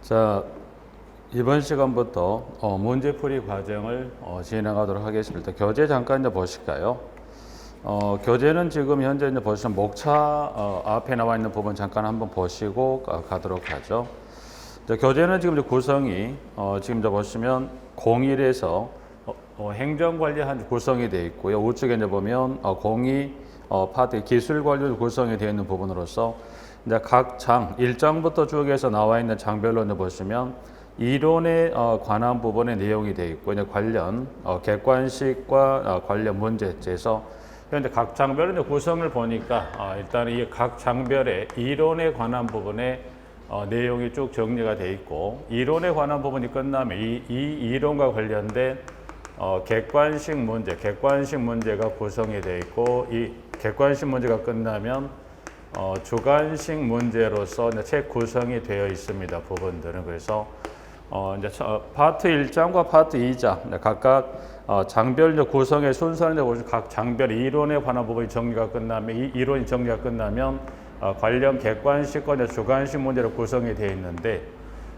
자, 이번 시간부터 문제풀이 과정을 진행하도록 하겠습니다. 교재 잠깐 이제 보실까요? 교재는 지금 현재 이제 보시면 목차 앞에 나와 있는 부분 잠깐 한번 보시고 가도록 하죠. 자, 교재는 지금 이제 구성이 지금 이제 보시면 01에서 행정관리한 구성이 되어 있고요. 우측에 이제 보면 02 파트 기술관리 구성이 되어 있는 부분으로서 이제 각 장 1장부터 쭉 해서 나와 있는 장별로 이제 보시면 이론에 관한 부분의 내용이 되어 있고 이제 관련 객관식과 관련 문제에서 현재 각 장별의 이제 구성을 보니까 일단 이 각 장별의 이론에 관한 부분의 내용이 쭉 정리가 되어 있고 이론에 관한 부분이 끝나면 이 이론과 관련된 객관식 문제가 구성이 되어 있고 이 객관식 문제가 끝나면 주관식 문제로서 이제 책 구성이 되어 있습니다. 부분들은 그래서 이제 파트 1장과 파트 2장 각각 장별 구성의 순서를 보시면 각 장별 이론에 관한 부분이 정리가 끝나면 이 이론이 정리가 끝나면 관련 객관식과 주관식 문제로 구성이 되어 있는데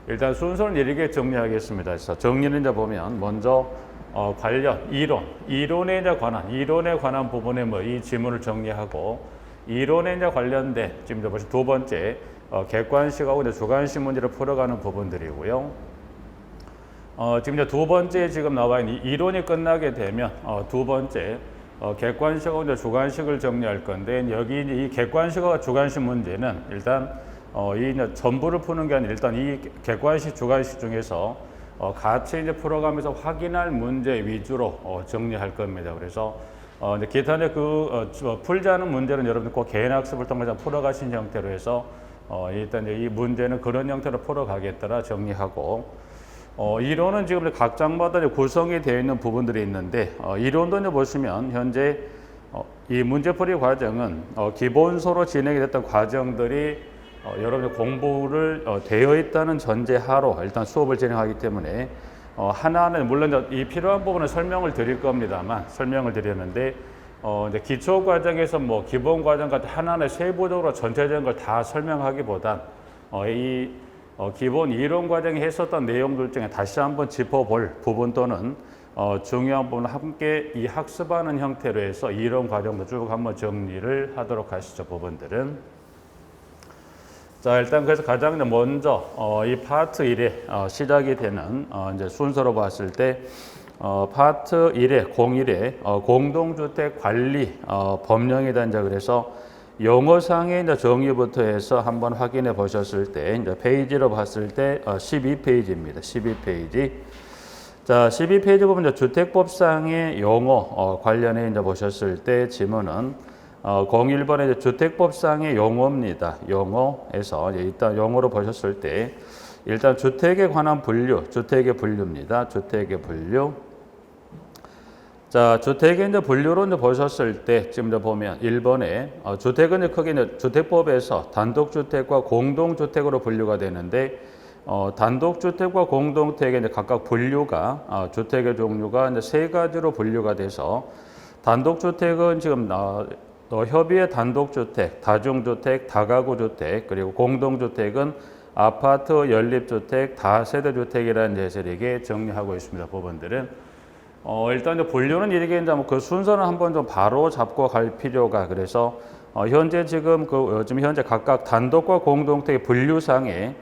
일단 순서는 이렇게 정리하겠습니다. 그래서 정리는 이제 보면 먼저 관련 이론에 관한 부분에 이 지문을 정리하고 이론에 관련된 지금 보시면 두 번째 객관식하고 주관식 문제를 풀어가는 부분들이고요. 지금 이제 두 번째 지금 나와 있는 이론이 끝나게 되면 두 번째 객관식하고 주관식을 정리할 건데 여기 이 객관식과 주관식 문제는 일단 이 전부를 푸는 게 아니라 일단 이 객관식, 주관식 중에서 같이 이제 풀어가면서 확인할 문제 위주로 정리할 겁니다. 그래서 이제 기타의 풀지 않은 문제는 여러분들 꼭 개인 학습을 통해서 풀어가신 형태로 해서 일단 이제 이 문제는 그런 형태로 풀어가겠더라 정리하고 이론은 지금 각 장마다 이제 구성이 되어 있는 부분들이 있는데 이론도 이제 보시면 현재 이 문제풀이 과정은 기본서로 진행이 됐던 과정들이 여러분들 공부를 되어 있다는 전제하로 일단 수업을 진행하기 때문에 하나하나 물론 이 필요한 부분은 설명을 드릴 겁니다만 설명을 드렸는데 이제 기초 과정에서 기본 과정 같은 하나하나 세부적으로 전체적인 걸 다 설명하기보단 이 기본 이론 과정에 했었던 내용들 중에 다시 한번 짚어볼 부분 또는 중요한 부분을 함께 이 학습하는 형태로 해서 이론 과정도 쭉 한번 정리를 하도록 하시죠. 부분들은. 자, 일단 그래서 가장 먼저 이 파트 1에 시작이 되는 이제 순서로 봤을 때 파트 1에 01에 공동주택 관리 법령에 대한 그래서 용어상의 이제 정의부터 해서 한번 확인해 보셨을 때 이제 페이지로 봤을 때 12페이지입니다. 12페이지. 자, 12페이지 보면 이제 주택법상의 용어 관련해 이제 보셨을 때 지문은 01번에 이제 주택법상의 용어입니다. 용어에서 일단 용어로 보셨을 때 일단 주택에 관한 분류, 주택의 분류입니다. 주택의 분류. 자, 주택의 이제 분류로 이제 보셨을 때 지금 이제 보면 1번에 주택은 이제 크게 이제 주택법에서 단독주택과 공동주택으로 분류가 되는데 단독주택과 공동주택의 이제 각각 분류가 주택의 종류가 이제 세 가지로 분류가 돼서 단독주택은 지금 협의의 단독주택, 다중주택, 다가구주택, 그리고 공동주택은 아파트, 연립주택, 다세대주택이라는 제시를 이게 정리하고 있습니다. 부분들은. 일단 이제 분류는 이렇게 이제 그 순서는 한번 좀 바로 잡고 갈 필요가 그래서 현재 지금 지금 현재 각각 단독과 공동주택의 분류상에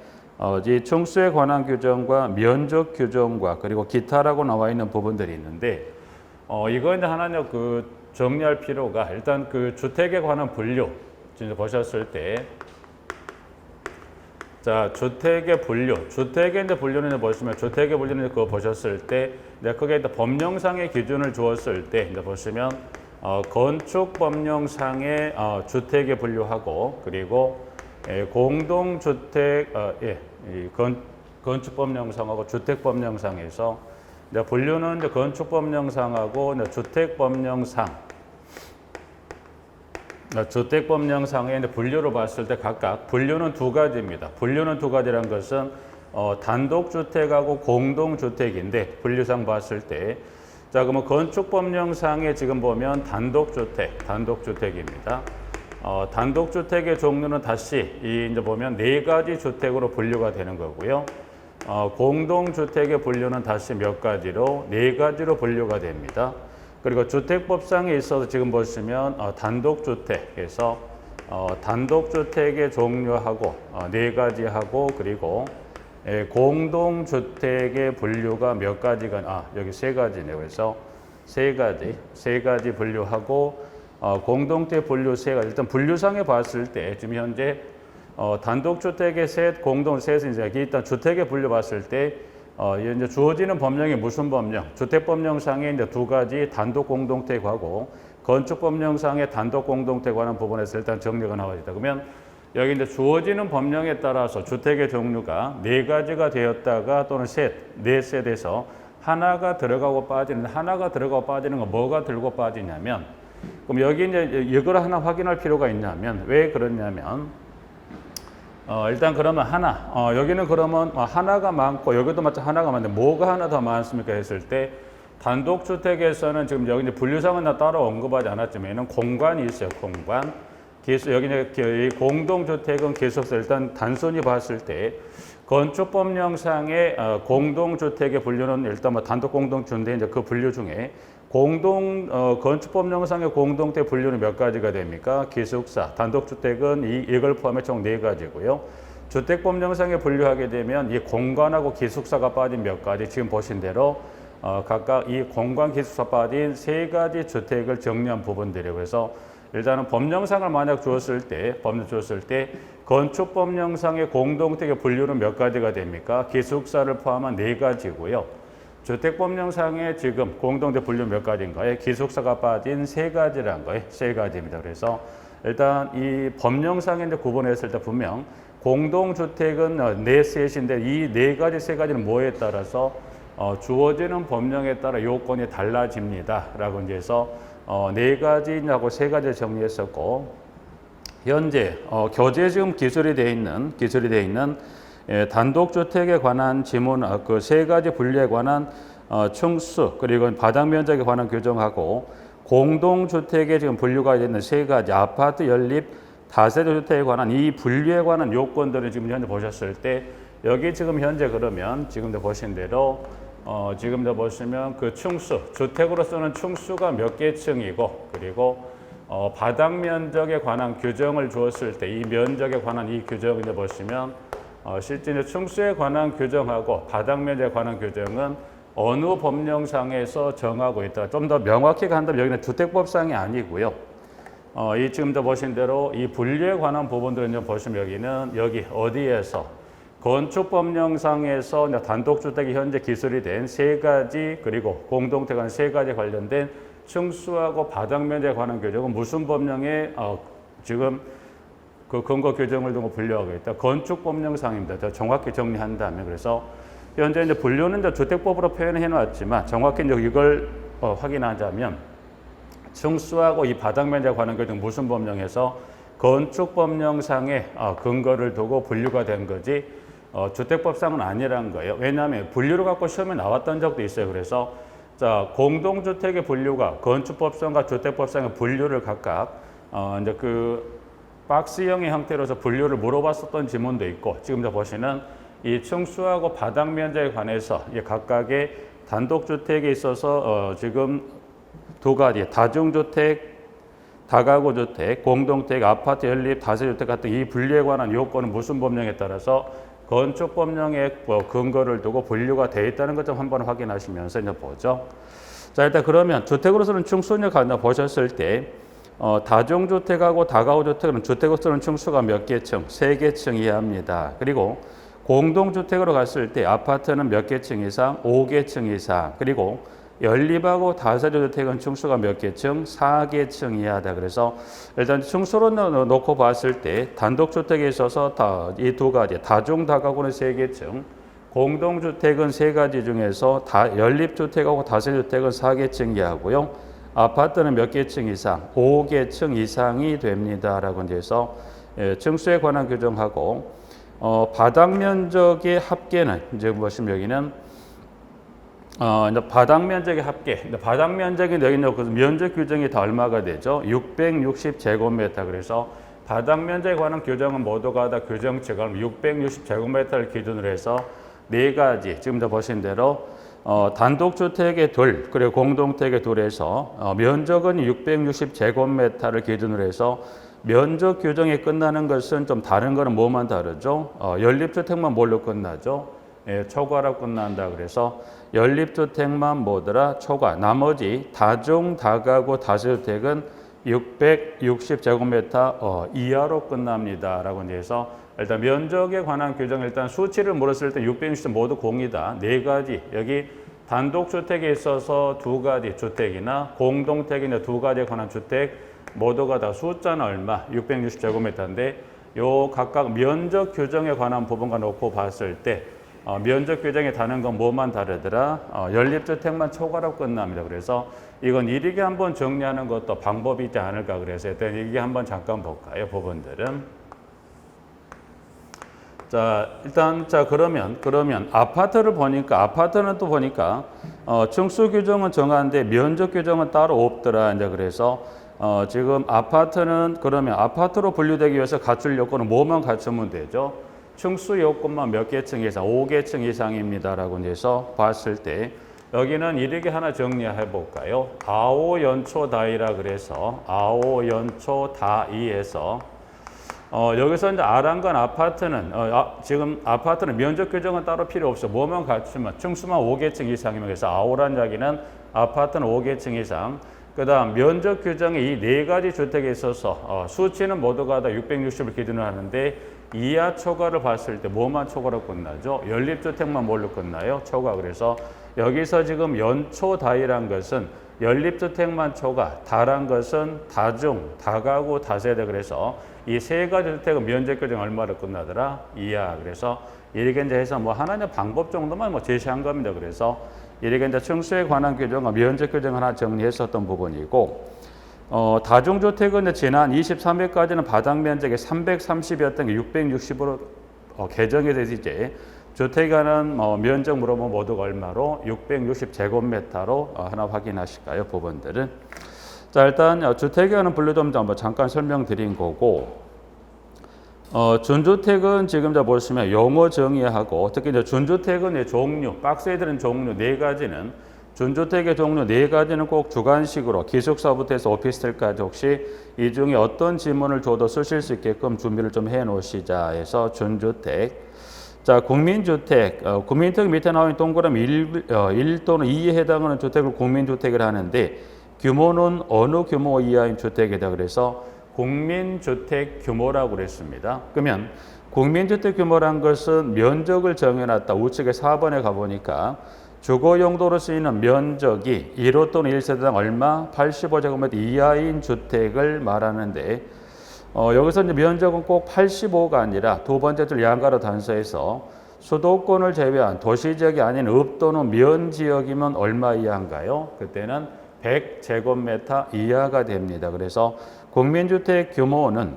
이 층수에 관한 규정과 면적 규정과 그리고 기타라고 나와 있는 부분들이 있는데 이거 이제 하나 정리할 필요가 일단 그 주택에 관한 분류 지금 보셨을 때 자, 주택의 분류는 보시면 주택의 분류는 그거 보셨을 때 이제 그게 법령상의 기준을 주었을 때 이제 보시면 건축법령상의 주택의 분류하고 그리고 공동주택 건축법령상하고 주택법령상에서 이제 분류는 이제 건축법령상하고 이제 주택법령상의 이제 분류로 봤을 때 각각 분류는 두 가지입니다. 분류는 두 가지란 것은 단독주택하고 공동주택인데 분류상 봤을 때 자, 그러면 건축법령상에 지금 보면 단독주택입니다. 단독주택의 종류는 다시 이제 보면 네 가지 주택으로 분류가 되는 거고요. 공동주택의 분류는 다시 몇 가지로? 네 가지로 분류가 됩니다. 그리고 주택법상에 있어서 지금 보시면 단독주택에서 단독주택의 종류하고 네 가지 하고 그리고 공동주택의 분류가 몇 가지가 여기 세 가지네요. 그래서 세 가지 분류하고 공동주택 분류 세 가지. 일단 분류상에 봤을 때 지금 현재 단독주택의 셋, 공동셋은 이제 일단 주택의 분류 봤을 때 이제 주어지는 법령이 무슨 법령? 주택법령상에 이제 두 가지 단독 공동택하고 건축법령상의 단독 공동택에 관한 부분에서 일단 정리가 나와 있다. 그러면 여기 이제 주어지는 법령에 따라서 주택의 종류가 네 가지가 되었다가 또는 네 셋에서 하나가 들어가고 빠지는 건 뭐가 들고 빠지냐면 그럼 여기 이제 이걸 하나 확인할 필요가 있냐면 왜 그러냐면 일단 그러면 여기는 그러면 하나가 많고 여기도 마찬가지 하나가 많은데 뭐가 하나 더 많습니까 했을 때 단독주택에서는 지금 여기 이제 분류상은 따로 언급하지 않았지만 공간이 있어요. 공간. 여기 이제 공동주택은 계속해서 일단 단순히 봤을 때 건축법령상의 공동주택의 분류는 일단 단독 공동주인데 이제 그 분류 중에 건축법령상의 공동택 분류는 몇 가지가 됩니까? 기숙사, 단독주택은 이걸 포함해 총 네 가지고요. 주택법령상에 분류하게 되면 이 공간하고 기숙사가 빠진 몇 가지 지금 보신 대로 각각 이 공간 기숙사 빠진 세 가지 주택을 정리한 부분들이에요. 그래서 일단은 법령상을 만약 주었을 때 건축법령상의 공동택의 분류는 몇 가지가 됩니까? 기숙사를 포함한 네 가지고요. 주택법령상의 지금 공동택 분류 몇 가지인가요? 기숙사가 빠진 세 가지란 거예요. 세 가지입니다. 그래서 일단 이 법령상에 이제 구분했을 때 분명 공동주택은 네 셋인데 이 네 가지 세 가지는 뭐에 따라서 주어지는 법령에 따라 요건이 달라집니다. 라고 이제 해서 네 가지냐고 세 가지 정리했었고 현재 교재 지금 기술이 되어 있는 단독주택에 관한 지문 그 세 가지 분류에 관한 층수 그리고 바닥 면적에 관한 규정하고 공동주택에 지금 분류가 되는 세 가지 아파트 연립 다세대 주택에 관한 이 분류에 관한 요건들을 지금 현재 보셨을 때 여기 지금 현재 그러면 지금도 보신 대로 지금도 보시면 그 층수 주택으로서는 층수가 몇 개 층이고 그리고 바닥 면적에 관한 규정을 주었을 때 이 면적에 관한 이 규정을 보시면 실제 층수에 관한 규정하고 바닥 면적에 관한 규정은 어느 법령상에서 정하고 있다. 좀 더 명확히 간다면 여기는 주택법상이 아니고요. 이 지금도 보신 대로 이 분류에 관한 부분들은 좀 보시면 여기 어디에서 건축법령상에서 단독주택이 현재 기술이 된 세 가지 그리고 공동택 간 세 가지 관련된 층수하고 바닥 면적에 관한 규정은 무슨 법령에 지금 그 근거 규정을 두고 분류하고 있다. 건축법령상입니다. 더 정확히 정리한다면 그래서 현재 이제 분류는 이제 주택법으로 표현해 놨지만 정확히 이제 이걸 확인하자면 층수하고 이 바닥 면적에 관한 규정 무슨 법령에서 건축법령상의 근거를 두고 분류가 된 거지 주택법상은 아니라는 거예요. 왜냐하면 분류를 갖고 시험에 나왔던 적도 있어요. 그래서 공동주택의 분류가 건축법상과 주택법상의 분류를 각각 이제 그 박스형의 형태로서 분류를 물어봤었던 지문도 있고 지금 보시는 이 층수하고 바닥 면적에 관해서 각각의 단독주택에 있어서 지금 두 가지 다중주택, 다가구주택, 공동택, 아파트 연립, 다세주택 같은 이 분류에 관한 요건은 무슨 법령에 따라서 건축법령의 근거를 두고 분류가 되어 있다는 것 좀 한번 확인하시면서 이제 보죠. 자 일단 그러면 주택으로서는 층수를 보셨을 때 다중주택하고 다가구주택은 주택으로서는 층수가 몇 개 층? 3개 층 이하입니다. 그리고 공동주택으로 갔을 때 아파트는 몇 개 층 이상? 5개 층 이상. 그리고 연립하고 다세대주택은 층수가 몇 개 층? 4개 층 이하다. 그래서 일단 층수로 놓고 봤을 때 단독주택에 있어서 이 두 가지 다중 다가구는 3개 층, 공동주택은 3가지 중에서 연립주택하고 다세대주택은 4개 층 이하고요. 아파트는 몇 개 층 이상? 5개 층 이상이 됩니다. 라고 이제 해서 층수에 관한 규정하고 바닥 면적의 합계는 이제 보시면 여기는 이제 바닥 면적의 합계. 바닥 면적이 여기는 그 면적 규정이 다 얼마가 되죠? 660제곱미터. 그래서 바닥 면적에 관한 규정은 모두가 다 규정치가 660제곱미터를 기준으로 해서 네 가지 지금 보신 대로 단독주택의 둘 그리고 공동택의 둘에서 면적은 660제곱미터를 기준으로 해서 면적 규정이 끝나는 것은 좀 다른 거는 뭐만 다르죠? 연립주택만 뭘로 끝나죠? 예, 초과로 끝난다. 그래서 연립주택만 뭐더라? 초과. 나머지 다중, 다가구, 다세주택은 660제곱미터 이하로 끝납니다. 라고 해서 일단 면적에 관한 규정 일단 수치를 물었을 때 660 모두 공이다. 네 가지. 여기 단독주택에 있어서 두 가지 주택이나 공동택이나 두 가지에 관한 주택 모두가 다 숫자는 얼마? 660제곱미터인데 요 각각 면적 규정에 관한 부분과 놓고 봤을 때 면적 규정에 다른 건 뭐만 다르더라? 연립주택만 초과로 끝납니다. 그래서 이건 일일이 한번 정리하는 것도 방법이 있지 않을까 그래서 일단 이게 한번 잠깐 볼까요? 부분들은. 자, 일단 그러면 아파트를 보니까 아파트는 또 보니까 층수 규정은 정한데 면적 규정은 따로 없더라. 이제 그래서 지금 아파트는 그러면 아파트로 분류되기 위해서 갖출 요건은 뭐만 갖추면 되죠? 층수 요건만 몇 개층 이상, 5개층 이상입니다라고 해서 봤을 때 여기는 이렇게 하나 정리해 볼까요? 아오연초다이라 그래서 아오연초다이에서 여기서 이제 아랑간 아파트는 지금 아파트는 면적 규정은 따로 필요 없어. 뭐만 갖추면 층수만 5개층 이상이면 그래서 아오란 이야기는 아파트는 5개층 이상. 그다음 면적 규정이 이 네 가지 주택에 있어서 수치는 모두가 다 660을 기준으로 하는데 이하 초과를 봤을 때 뭐만 초과로 끝나죠? 연립주택만 뭘로 끝나요? 초과. 그래서 여기서 지금 연초다이란 것은 연립주택만 초과, 다란 것은 다중, 다가구, 다세대. 그래서 이 세 가지 주택은 면적 규정 얼마로 끝나더라? 이하. 그래서 이렇게 이제 해서 뭐 하나의 방법 정도만 뭐 제시한 겁니다. 그래서 이렇게 이제 층수에 관한 규정과 면적 규정 하나 정리했었던 부분이고, 다중주택은 지난 23회까지는 바닥 면적이 330이었던 게 660으로 개정이 돼서 이제 주택에 관한 면적 물어보면 모두가 얼마로? 660제곱미터로 하나 확인하실까요? 부분들은. 자, 일단 주택에 관한 분류점 한번 잠깐 설명드린 거고, 준주택은 지금 자 보시면 용어 정의하고 특히 이제 준주택은 종류, 박스에 들은 종류 네 가지는 준주택의 종류 네 가지는 꼭 주관식으로 기숙사부터 해서 오피스텔까지 혹시 이 중에 어떤 지문을 줘도 쓰실 수 있게끔 준비를 좀 해 놓으시자 해서 준주택. 자, 국민주택, 국민주택 밑에 나오는 동그라미 1 또는 2에 해당하는 주택을 국민주택을 하는데 규모는 어느 규모 이하인 주택이다. 그래서 국민주택 규모라고 그랬습니다. 그러면 국민주택 규모란 것은 면적을 정해놨다. 우측에 4번에 가보니까 주거 용도로 쓰이는 면적이 1호 또는 1세대당 얼마? 85제곱미터 이하인 주택을 말하는데 여기서 이제 면적은 꼭 85가 아니라 두 번째 줄 양가로 단서해서 수도권을 제외한 도시지역이 아닌 읍 또는 면 지역이면 얼마 이하인가요? 그때는 100제곱미터 이하가 됩니다. 그래서 국민주택 규모는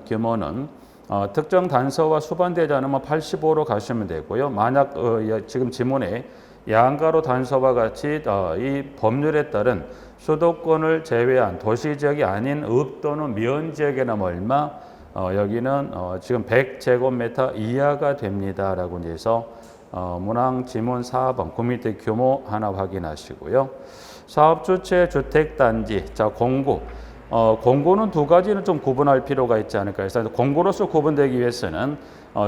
특정 단서와 수반되지 않으면 85로 가시면 되고요. 만약 지금 지문에 양가로 단서와 같이 이 법률에 따른 수도권을 제외한 도시지역이 아닌 읍 또는 면 지역에는 얼마? 여기는 지금 100제곱미터 이하가 됩니다라고 해서 문항 지문 4번 국민주택 규모 하나 확인하시고요. 사업주체 주택단지, 자 공구. 공구는 두 가지는 좀 구분할 필요가 있지 않을까 해서 공구로서 구분되기 위해서는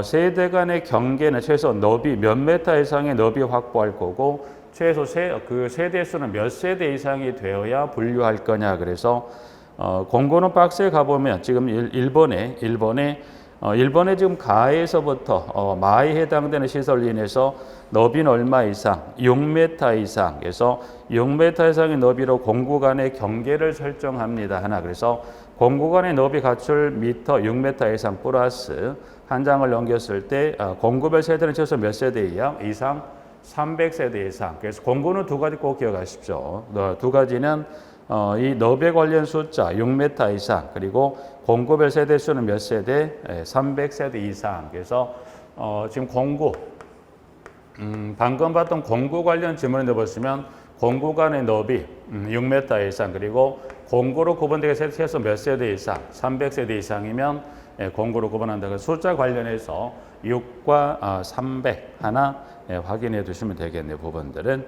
세대 간의 경계는 최소 너비 몇 미터 이상의 너비 확보할 거고 최소 그 세대 수는 몇 세대 이상이 되어야 분류할 거냐. 그래서 공구는 박스에 가보면 지금 1번에 지금 가에서부터 마에 해당되는 시설로 인해서 너비는 얼마 이상? 6m 이상. 그래서 6m 이상의 너비로 공구 간의 경계를 설정합니다. 하나. 그래서 공구 간의 너비 갖출 미터 6m 이상 플러스 한 장을 넘겼을 때 공구별 세대는 최소 몇 세대 이상? 300세대 이상. 그래서 공구는 두 가지 꼭 기억하십시오. 두 가지는 이 너비에 관련 숫자 6m 이상 그리고 공구별 세대 수는 몇 세대? 300세대 이상. 그래서 지금 공구 방금 봤던 공구 관련 질문을 보시면 공구 간의 너비 6m 이상 그리고 공구로 구분되게 최소 몇 세대 이상? 300세대 이상이면 공구로 구분한다. 숫자 관련해서 6과 300 하나 확인해 두시면 되겠네요. 부분들은.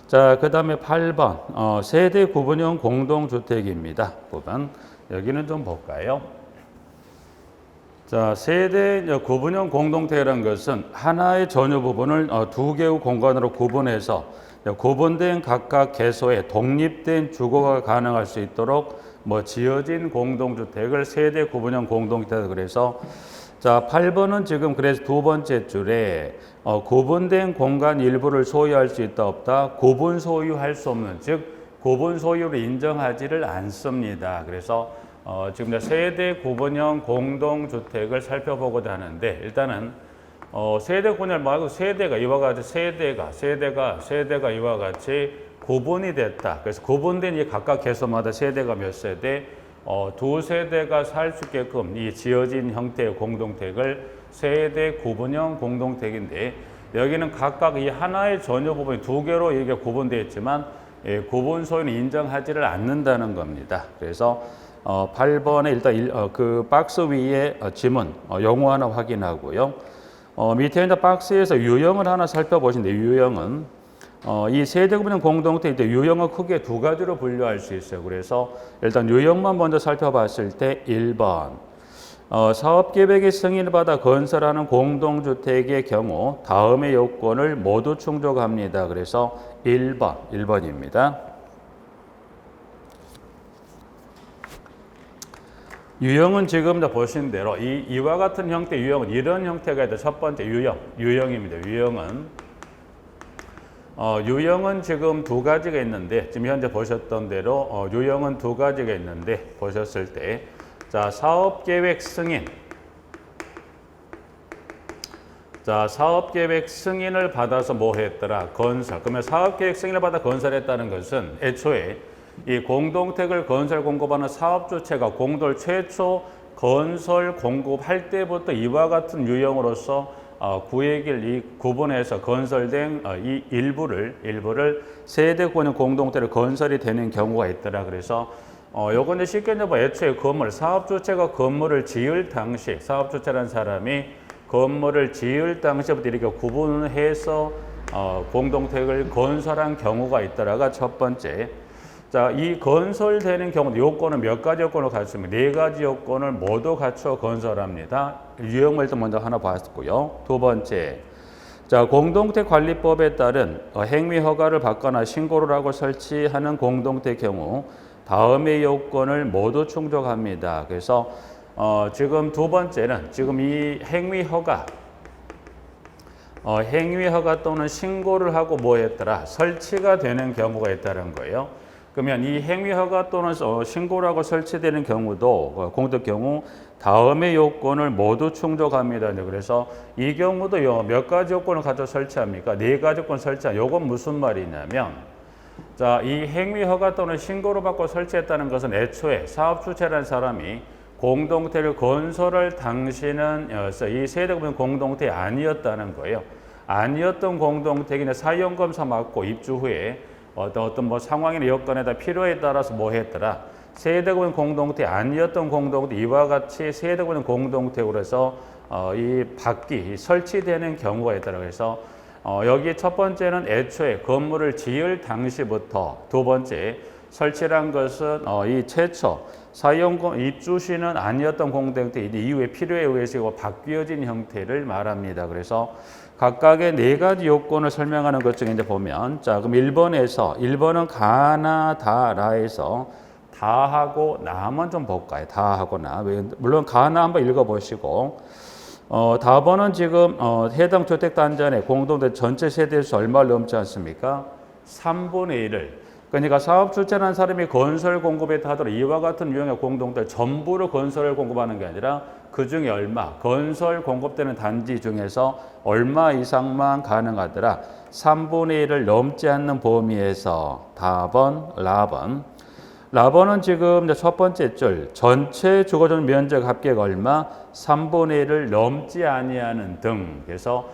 자, 그 다음에 8번 세대 구분형 공동주택입니다. 부분 여기는 좀 볼까요? 자, 세대 구분형 공동택이라는 것은 하나의 전유 부분을 두 개의 공간으로 구분해서 구분된 각각 개소에 독립된 주거가 가능할 수 있도록 지어진 공동주택을 세대 구분형 공동주택. 그래서 자, 8번은 지금 그래서 두 번째 줄에 구분된 공간 일부를 소유할 수 있다 없다, 구분 소유할 수 없는, 즉 구분 소유를 인정하지를 않습니다. 그래서 지금 세대 구분형 공동주택을 살펴보고자 하는데, 일단은 세대 구분형 말고 세대가 이와 같이 세대가 이와 같이 구분이 됐다. 그래서 구분된 이 각각 개소마다 세대가 몇 세대, 두 세대가 살 수 있게끔 이 지어진 형태의 공동택을 세대 구분형 공동택인데, 여기는 각각 이 하나의 전유 부분이 두 개로 이게 구분되어 있지만 구분 소유는 인정하지를 않는다는 겁니다. 그래서 8번에 일단 그 박스 위에 지문 용어 하나 확인하고요. 밑에 있는 박스에서 유형을 하나 살펴보시는데, 유형은 이 세대 구분형 공동택 유형을 크게 두 가지로 분류할 수 있어요. 그래서 일단 유형만 먼저 살펴봤을 때 1번 사업계획의 승인을 받아 건설하는 공동주택의 경우 다음의 요건을 모두 충족합니다. 그래서 1번입니다. 유형은 지금 보신 대로 이와 같은 형태 유형은 이런 형태가 있다. 첫 번째 유형입니다. 유형은 지금 두 가지가 있는데, 지금 현재 보셨던 대로 유형은 두 가지가 있는데, 보셨을 때 자, 사업계획 승인. 자, 사업계획 승인을 받아서 뭐 했더라? 건설. 그러면 사업계획 승인을 받아 건설했다는 것은 애초에 이 공동택을 건설 공급하는 사업주체가 공동 최초 건설 공급할 때부터 이와 같은 유형으로서 구획을 이 구분해서 건설된 이 일부를 세대 구분형 공동택을 건설이 되는 경우가 있더라. 그래서 요건 쉽게 애초에 건물 사업주체가 건물을 지을 당시, 사업주체라는 사람이 건물을 지을 당시부터 이렇게 구분해서 공동택을 건설한 경우가 있더라가 첫 번째. 자, 이 건설되는 경우 요건은 몇 가지 요건을 갖춥니다. 네 가지 요건을 모두 갖춰 건설합니다. 유형을 일단 먼저 하나 봤고요. 두 번째, 자, 공동택 관리법에 따른 행위 허가를 받거나 신고를 하고 설치하는 공동택 경우 다음의 요건을 모두 충족합니다. 그래서 지금 두 번째는 지금 이 행위 허가 또는 신고를 하고 뭐 했더라? 설치가 되는 경우가 있다는 거예요. 그러면 이 행위 허가 또는 신고를 하고 설치되는 경우도 공동 경우 다음의 요건을 모두 충족합니다. 그래서 이 경우도 몇 가지 요건을 가져 설치합니까? 네 가지 요건 설치한. 요건 무슨 말이냐면, 자, 이 행위 허가 또는 신고를 받고 설치했다는 것은 애초에 사업주체라는 사람이 공동택을 건설할 당시는 이 세대구분 공동택이 아니었다는 거예요. 아니었던 공동택이나 사용검사 받고 입주 후에 어떤 상황이나 여건에 따라 필요에 따라서 뭐 했더라? 세대구분 공동택이 아니었던 공동택 이와 같이 세대구분 공동택으로 해서 설치되는 경우가 있더라고요. 그래서 여기 첫 번째는 애초에 건물을 지을 당시부터, 두 번째 설치란 것은 이 최초 사용권 입주 시는 아니었던 공동택 이후에 필요에 의해서 바뀌어진 형태를 말합니다. 그래서 각각의 네 가지 요건을 설명하는 것 중에 이제 보면, 자, 그럼 1번은 가나 다라에서 다하고 나만 좀 볼까요? 다하고 나. 물론 가나 한번 읽어보시고, 다번은 지금 해당 주택단지 공동택 전체 세대수 얼마를 넘지 않습니까? 3분의 1을. 그러니까 사업주체라는 사람이 건설 공급에 타도록 이와 같은 유형의 공동택 전부를 건설을 공급하는 게 아니라 그 중에 얼마, 건설 공급되는 단지 중에서 얼마 이상만 가능하더라. 3분의 1을 넘지 않는 범위에서 다번, 라번은 지금 첫 번째 줄 전체 주거전 면적 합계가 얼마? 3분의 1을 넘지 아니하는 등. 그래서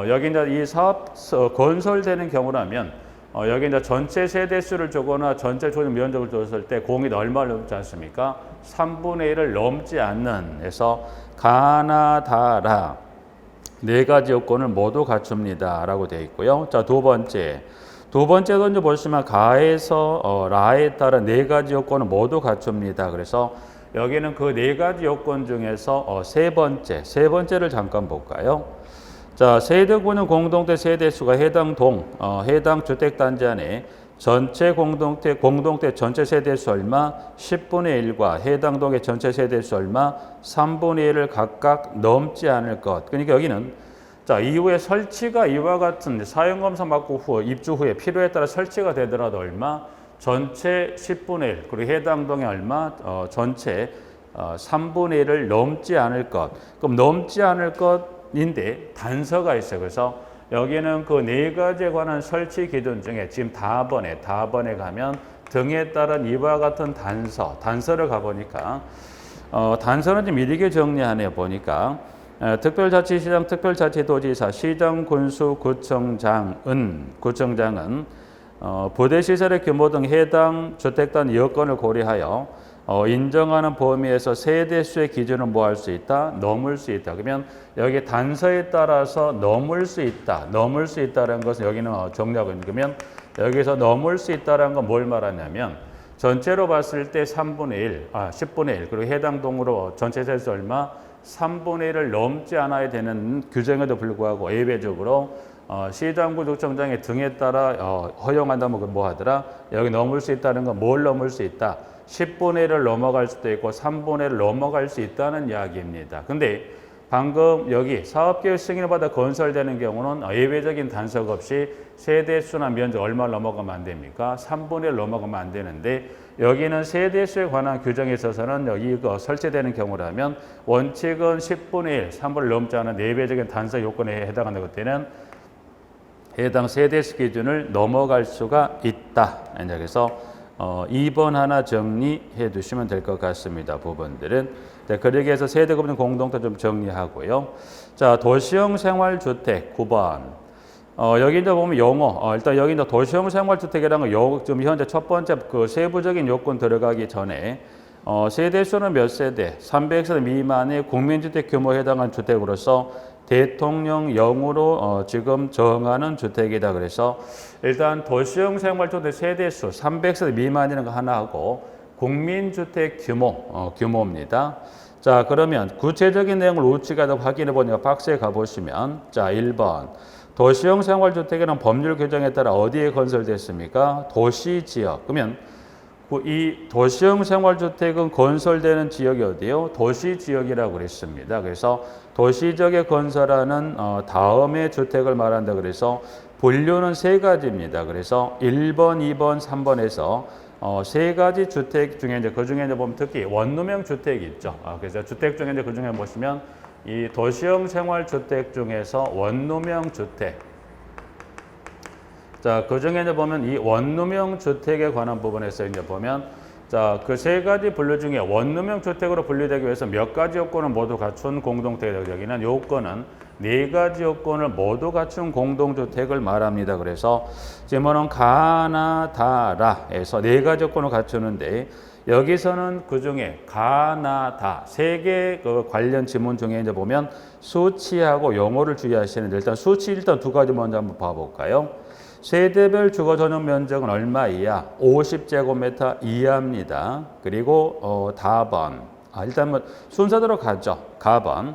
여기 이제 이 사업 건설되는 경우라면 여기 이제 전체 세대수를 주거나 전체 주거전 면적을 줬을 때 공이 얼마를 넘지 않습니까? 3분의 1을 넘지 않는. 해서 가나다라 네 가지 요건을 모두 갖춥니다라고 되어 있고요. 자, 두 번째도 이제 보시면 가에서 라에 따라 네 가지 요건을 모두 갖춥니다. 그래서 여기는 그 네 가지 요건 중에서 세 번째를 잠깐 볼까요? 자, 세대구는 공동체 세대수가 해당 주택단지 안에 전체 공동체 전체 세대수 얼마 10분의 1과 해당 동의 전체 세대수 얼마 3분의 1을 각각 넘지 않을 것. 그러니까 여기는 자, 이후에 설치가 이와 같은 사용검사 받고 후 입주 후에 필요에 따라 설치가 되더라도 얼마 전체 10분의 1 그리고 해당 동의 얼마 전체 3분의 1을 넘지 않을 것. 그럼 넘지 않을 것인데 단서가 있어요. 그래서 여기는 그 네 가지에 관한 설치 기준 중에 지금 다번에 가면 등에 따른 이와 같은 단서를 가보니까 단서는 좀 이렇게 정리하네요. 보니까 특별자치시장, 특별자치도지사, 시장, 군수, 구청장은 부대시설의 규모 등 해당 주택단 여건을 고려하여 인정하는 범위에서 세대수의 기준을 뭐 할 수 있다? 넘을 수 있다. 그러면 여기 단서에 따라서 넘을 수 있다라는 것은 여기는 정리하고 있는 그러면 여기서 넘을 수 있다라는 건 뭘 말하냐면 전체로 봤을 때 10분의 1 그리고 해당 동으로 전체 세수 얼마 3분의 1을 넘지 않아야 되는 규정에도 불구하고 예외적으로 시장구 구청장의 등에 따라 허용한다면 뭐 하더라? 여기 넘을 수 있다는 건 뭘 넘을 수 있다? 10분의 1을 넘어갈 수도 있고 3분의 1을 넘어갈 수 있다는 이야기입니다. 근데 방금 여기 사업계획 승인을 받아 건설되는 경우는 예외적인 단서가 없이 세대수나 면적 얼마를 넘어가면 안 됩니까? 3분의 1 넘어가면 안 되는데 여기는 세대수에 관한 규정에 있어서는 여기 설치되는 경우라면 원칙은 10분의 1, 3분의 1 넘지 않은 예외적인 단서 요건에 해당하는 것들은 해당 세대수 기준을 넘어갈 수가 있다. 그래서 2번 하나 정리해 두시면 될 것 같습니다. 부분들은. 네, 그러기 위해서 세대급은 공동도 좀 정리하고요. 자, 도시형 생활주택 9번. 여기 이제 보면 용어. 일단 여기 이제 도시형 생활주택이라는 거 좀 현재 첫 번째 그 세부적인 요건 들어가기 전에 세대수는 몇 세대? 300세대 미만의 국민주택 규모에 해당하는 주택으로서 대통령령으로 지금 정하는 주택이다. 그래서 일단 도시형 생활주택 세대수 300세대 미만이라는 거 하나 하고 국민주택 규모입니다. 자, 그러면 구체적인 내용을 우측에다 확인해 보니까 박스에 가보시면 자, 1번 도시형 생활주택에는 법률 규정에 따라 어디에 건설됐습니까? 도시지역. 그러면 이 도시형 생활주택은 건설되는 지역이 어디예요? 도시지역이라고 그랬습니다. 그래서 도시지역에 건설하는 다음의 주택을 말한다. 그래서 분류는 세 가지입니다. 그래서 1번, 2번, 3번에서 세 가지 주택 중에 이제 그 중에 이제 보면 특히 원룸형 주택이 있죠. 그래서 주택 중에 이제 그 중에 보시면 이 도시형 생활주택 중에서 원룸형 주택. 자, 그 중에 이제 보면 이 원룸형 주택에 관한 부분에서 이제 보면 자, 그 세 가지 분류 중에 원룸형 주택으로 분류되기 위해서 몇 가지 요건을 모두 갖춘 공동주택 여기는 요건은 네 가지 요건을 모두 갖춘 공동주택을 말합니다. 그래서 지금은 가나 다라에서 네 가지 요건을 갖추는데 여기서는 그 중에 가나 다 세 개 그 관련 지문 중에 이제 보면 수치하고 용어를 주의하시는데 일단 수치 일단 두 가지 먼저 한번 봐볼까요? 세대별 주거 전용 면적은 얼마 이하? 50제곱미터 이하입니다. 그리고 다번. 일단 뭐 순서대로 가죠. 가번.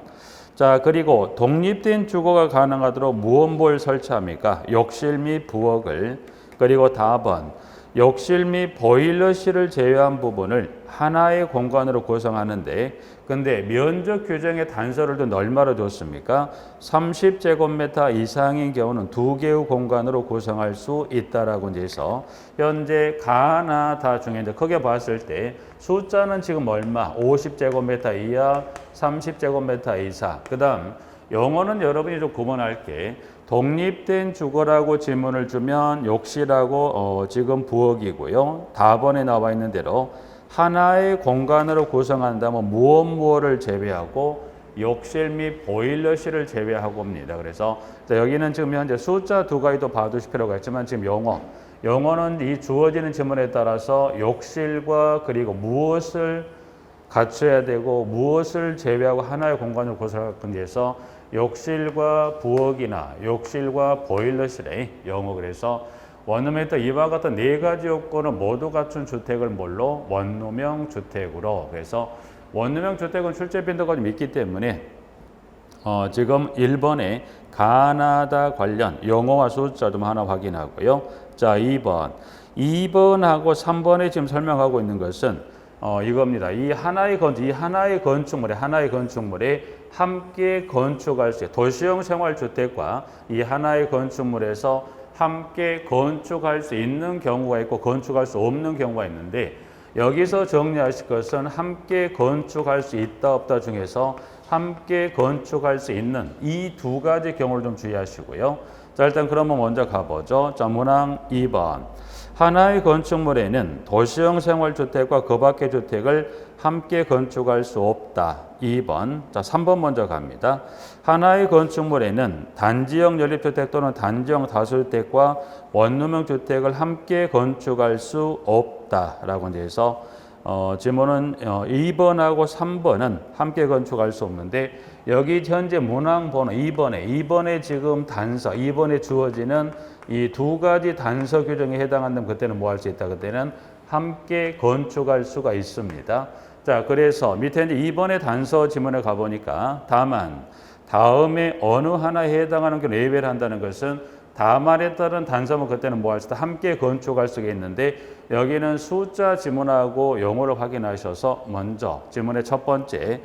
자, 그리고 독립된 주거가 가능하도록 무엇을 설치합니까? 욕실 및 부엌을. 그리고 다번. 욕실 및 보일러실을 제외한 부분을 하나의 공간으로 구성하는데 근데 면적 규정의 단서를 둔 얼마로 줬습니까? 30제곱미터 이상인 경우는 두 개의 공간으로 구성할 수 있다라고 이제 해서 현재 가나 다 중에 이제 크게 봤을 때 숫자는 지금 얼마? 50제곱미터 이하, 30제곱미터 이상. 그다음 영어는 여러분이 좀 구분할게. 독립된 주거라고 질문을 주면 욕실하고 지금 부엌이고요. 답번에 나와 있는 대로 하나의 공간으로 구성한다면 무엇을 제외하고 욕실 및 보일러실을 제외하고입니다. 그래서 여기는 지금 현재 숫자 두 가지도 봐두실 필요가 있지만 지금 영어는 이 주어지는 질문에 따라서 욕실과 그리고 무엇을 갖춰야 되고 무엇을 제외하고 하나의 공간으로 구성할 건지 해서 욕실과 부엌이나 욕실과 보일러실의 영어. 그래서 원룸에 있던 이와 같은 네 가지 요건을 모두 갖춘 주택을 뭘로? 원룸형 주택으로. 그래서 원룸형 주택은 출제 빈도가 좀 있기 때문에 지금 1번에 가나다 관련 용어와 숫자 좀 하나 확인하고요. 자, 2번하고 3번에 지금 설명하고 있는 것은 이겁니다. 이 하나의 건축물에 함께 건축할 수 있는 도시형 생활주택과 이 하나의 건축물에서 함께 건축할 수 있는 경우가 있고 건축할 수 없는 경우가 있는데, 여기서 정리하실 것은 함께 건축할 수 있다 없다 중에서 함께 건축할 수 있는 이 두 가지 경우를 좀 주의하시고요. 자, 일단 그러면 먼저 가보죠. 자, 문항 2번. 하나의 건축물에는 도시형 생활주택과 그 밖의 주택을 함께 건축할 수 없다. 2번. 자, 3번 먼저 갑니다. 하나의 건축물에는 단지형 연립주택 또는 단지형 다수주택과 원룸형 주택을 함께 건축할 수 없다라고 이제 해서 지문은 2번하고 3번은 함께 건축할 수 없는데, 여기 현재 문항 번호 2번에 지금 단서 2번에 주어지는 이 두 가지 단서 규정에 해당한다면 그때는 뭐 할 수 있다? 그때는 함께 건축할 수가 있습니다. 자, 그래서 밑에 이제 2번의 단서 지문에 가보니까 다음에 어느 하나에 해당하는 경우 예외를 한다는 것은 다만에 따른 단서면 그때는 뭐 할 수 있다? 함께 건축할 수가 있는데, 여기는 숫자 지문하고 용어를 확인하셔서 먼저 지문의 첫 번째,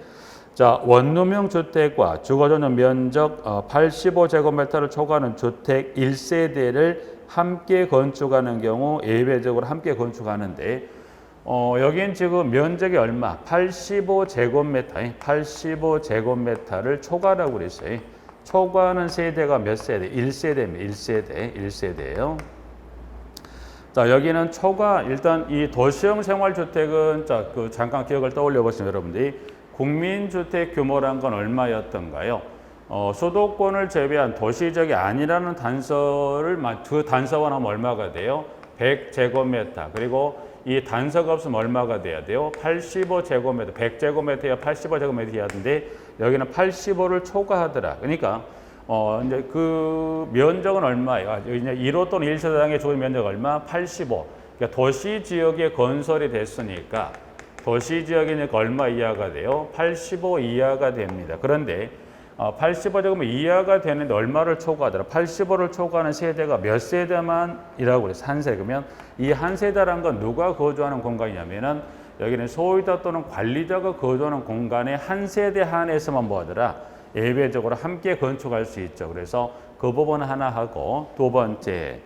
자, 원룸형 주택과 주거전용 면적 85제곱미터를 초과하는 주택 1세대를 함께 건축하는 경우 예외적으로 함께 건축하는데, 여긴 지금 면적이 얼마? 85제곱미터를 초과라고 그랬어요. 초과하는 세대가 몇 세대? 1세대입니다. 1세대예요. 자, 여기는 초과, 일단 이 도시형 생활주택은 자, 잠깐 기억을 떠올려 보시면 여러분들이 국민주택 규모란 건 얼마였던가요? 수도권을 제외한 도시적이 아니라는 단서를 그 단서만 하면 얼마가 돼요? 100제곱미터. 그리고 이 단서가 없으면 얼마가 돼야 돼요? 85제곱미터. 100제곱미터야 85제곱미터야 하는데 여기는 85를 초과하더라. 그러니까 이제 그 면적은 얼마예요? 이제 1호 또는 1세대당의 주거 면적 얼마? 85. 그러니까 도시 지역에 건설이 됐으니까 도시 지역이니까 얼마 이하가 돼요? 85 이하가 됩니다. 그런데 85제곱미터 이하가 되는데 얼마를 초과하더라? 85를 초과하는 세대가 몇 세대만이라고 그래서 한 세대. 그러면 이 한 세대라는 건 누가 거주하는 공간이냐면은 여기는 소유자 또는 관리자가 거주하는 공간의 한 세대 한에서만 뭐 하더라? 예외적으로 함께 건축할 수 있죠. 그래서 그 부분 하나 하고, 두 번째.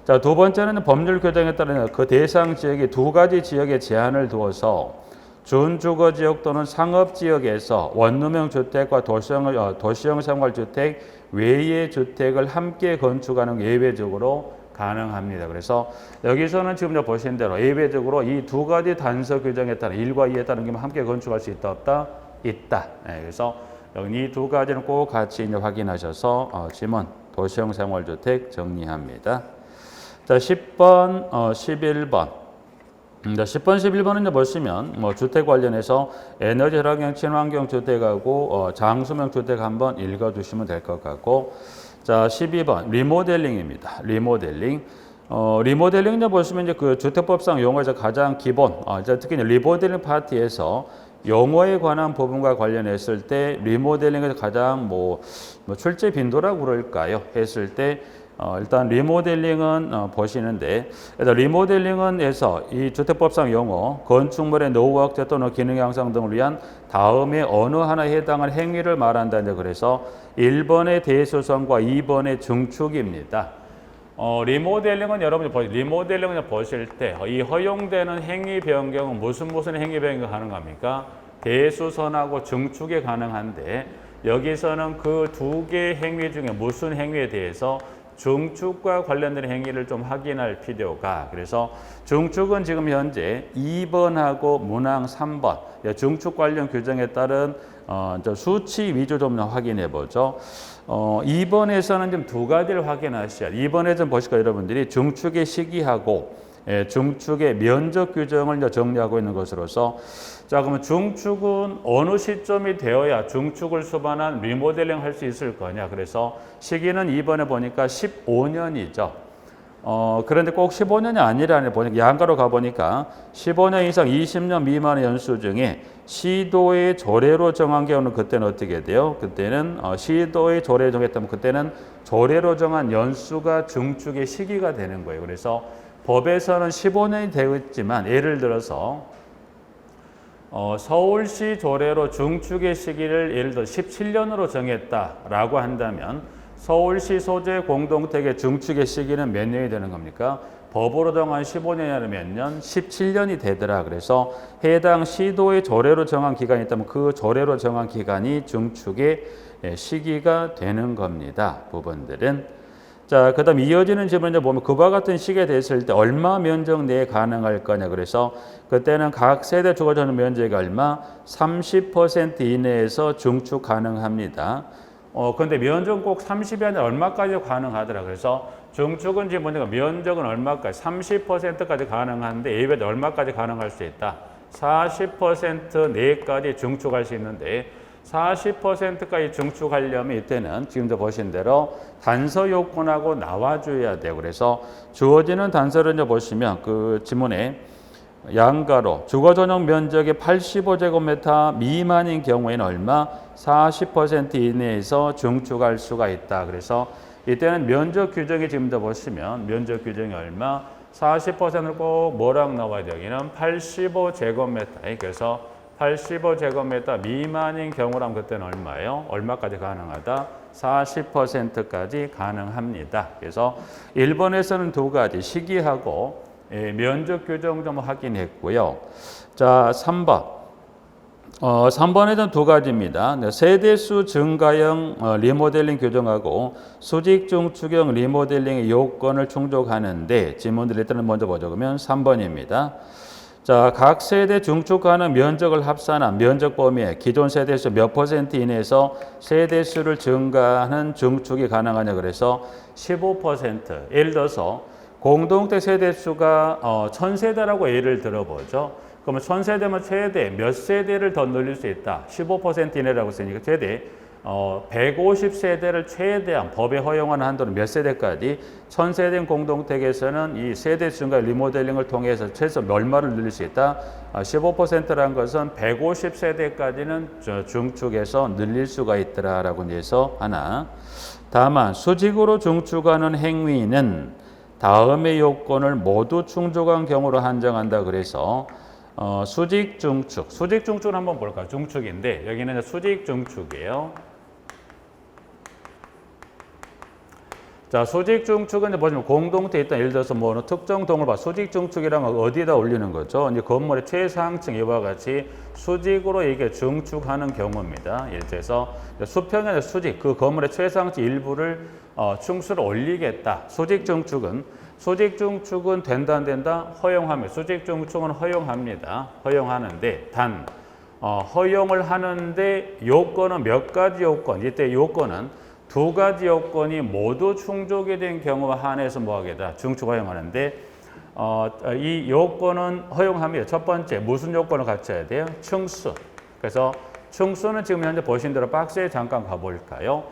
자, 두 번째는 법률 규정에 따른 그 대상 지역이 두 가지 지역에 제한을 두어서 준주거 지역 또는 상업 지역에서 원룸형 주택과 도시형 생활주택 외의 주택을 함께 건축하는 예외적으로 가능합니다. 그래서 여기서는 지금 보신 대로 예외적으로 이 두 가지 단서 규정에 따른 1과 2에 따른 경우 함께 건축할 수 있다 없다? 있다. 네, 그래서 이 두 가지는 꼭 같이 이제 확인하셔서 지문 도시형 생활주택 정리합니다. 자, 10번, 11번. 10번, 11번은 이제 보시면 주택 관련해서 에너지 혈압형 친환경 주택하고 장수명 주택 한번 읽어주시면 될 것 같고, 자, 12번 리모델링입니다. 리모델링. 리모델링 이제 보시면 이제 그 주택법상 용어에서 가장 기본, 특히 이제 리모델링 파트에서 용어에 관한 부분과 관련했을 때 리모델링에서 가장 출제 빈도라고 그럴까요? 했을 때 일단 리모델링은 보시는데, 리모델링은에서 이 주택법상 용어 건축물의 노후 확대 또는 기능 향상 등을 위한 다음에 어느 하나에 해당하는 행위를 말한다. 그래서 1번의 대수선과 2번의 증축입니다. 리모델링은 여러분이 리모델링을 보실 때 이 허용되는 행위 변경은 무슨 행위 변경이 가능합니까? 대수선하고 증축이 가능한데, 여기서는 그 두 개의 행위 중에 무슨 행위에 대해서 증축과 관련된 행위를 좀 확인할 필요가, 그래서 증축은 지금 현재 2번하고 문항 3번 증축 관련 규정에 따른 수치 위주 좀 확인해 보죠. 2번에서는 좀 두 가지를 확인하셔야 돼요. 2번에 좀 보실까요, 여러분들이? 증축의 시기하고 중축의 면적 규정을 이제 정리하고 있는 것으로서 자 그러면 중축은 어느 시점이 되어야 중축을 수반한 리모델링 할 수 있을 거냐. 그래서 시기는 이번에 보니까 15년이죠. 그런데 꼭 15년이 아니라는 보니까 양가로 가보니까 15년 이상 20년 미만의 연수 중에 시도의 조례로 정한 경우는 그때는 어떻게 돼요? 그때는 시도의 조례 정했다면 그때는 조례로 정한 연수가 중축의 시기가 되는 거예요. 그래서 법에서는 15년이 되어 있지만 예를 들어서 서울시 조례로 중축의 시기를 예를 들어 17년으로 정했다라고 한다면 서울시 소재 공동택의 중축의 시기는 몇 년이 되는 겁니까? 법으로 정한 15년이 아니라 몇 년? 17년이 되더라. 그래서 해당 시도의 조례로 정한 기간이 있다면 그 조례로 정한 기간이 중축의 시기가 되는 겁니다. 부분들은. 자, 그 다음 이어지는 질문을 보면 그와 같은 시기에 됐을 때 얼마 면적 내에 가능할 거냐. 그래서 그때는 각 세대 주거지는 면적이 얼마? 30% 이내에서 중축 가능합니다. 근데 면적은 꼭 30이 아니라 얼마까지 가능하더라. 그래서 중축은 지금 보니까 면적은 얼마까지? 30%까지 가능한데 예외도 얼마까지 가능할 수 있다? 40% 내까지 중축할 수 있는데 40%까지 중축하려면 이때는 지금도 보신 대로 단서 요건하고 나와줘야 돼요. 그래서 주어지는 단서를 이제 보시면 그 지문에 양가로 주거 전용 면적의 85제곱미터 미만인 경우에는 얼마? 40% 이내에서 중축할 수가 있다. 그래서 이때는 면적 규정이 지금도 보시면 면적 규정이 얼마? 40%를 꼭 뭐랑 나와야 돼요? 여기는 85제곱미터. 그래서 85제곱미터 미만인 경우라면 그때는 얼마예요? 얼마까지 가능하다? 40%까지 가능합니다. 그래서 1번에서는 두 가지 시기하고 면적 규정 좀 확인했고요. 자, 3번. 3번에는 두 가지입니다. 세대수 증가형 리모델링 규정하고 수직 중축형 리모델링의 요건을 충족하는데 지문들 일단은 먼저 보죠. 그러면 3번입니다. 자, 각 세대 중축하는 면적을 합산한 면적 범위에 기존 세대수 몇 % 이내에서 세대수를 증가하는 중축이 가능하냐. 그래서 15%. 예를 들어서 공동택 세대수가 1000세대라고 예를 들어보죠. 그러면 1000세대면 최대 몇 세대를 더 늘릴 수 있다? 15% 이내라고 했으니까 최대 150세대를 최대한 법에 허용하는 한도는 몇 세대까지? 1000세대 공동택에서는 이 세대 증가 리모델링을 통해서 최소 얼마를 늘릴 수 있다? 15%라는 것은 150세대까지는 중축해서 늘릴 수가 있더라라고 해서 하나. 다만 수직으로 중축하는 행위는 다음의 요건을 모두 충족한 경우로 한정한다. 그래서 수직 중축, 수직 중축을 한번 볼까요? 중축인데 여기는 수직 중축이에요. 자, 수직 중축은 이제 보시면 공동体 있다. 예를 들어서 뭐 특정 동을 봐. 수직 중축이라면 어디에다 올리는 거죠? 이제 건물의 최상층 이와 같이 수직으로 이게 중축하는 경우입니다. 예를 들어서 수평의 수직, 그 건물의 최상층 일부를 층수를 올리겠다. 수직 중축은 된다 안 된다? 허용합니다. 수직 중축은 허용합니다. 허용하는데 단 허용을 하는데 요건은 몇 가지 요건. 이때 요건은 두 가지 요건이 모두 충족이 된 경우에 한해서 뭐하겠다? 중축 허용하는데 이 요건은 허용합니다. 첫 번째 무슨 요건을 갖춰야 돼요? 층수. 그래서 층수는 지금 현재 보신 대로 박스에 잠깐 가볼까요?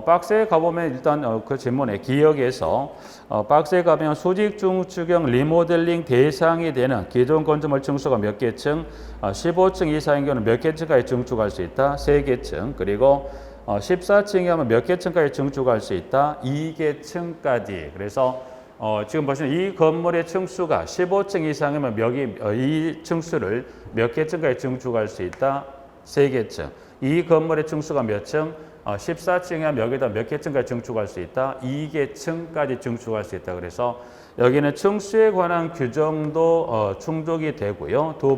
박스에 가보면 일단 그 질문에 기역에서 박스에 가면 수직 중축형 리모델링 대상이 되는 기존 건축물 층수가 몇 개층? 15층 이상인 경우는 몇 개층까지 증축할 수 있다? 3개층. 그리고 14층이 하면 몇 개층까지 증축할 수 있다? 2개층까지. 그래서 지금 보시면 이 건물의 층수가 15층 이상이면 이 층수를 몇 개층까지 증축할 수 있다? 3개층. 이 건물의 층수가 몇 층? 14층이면 여기다 몇 개층까지 증축할 수 있다? 2개층까지 증축할 수 있다. 그래서 여기는 층수에 관한 규정도 충족이 되고요. 두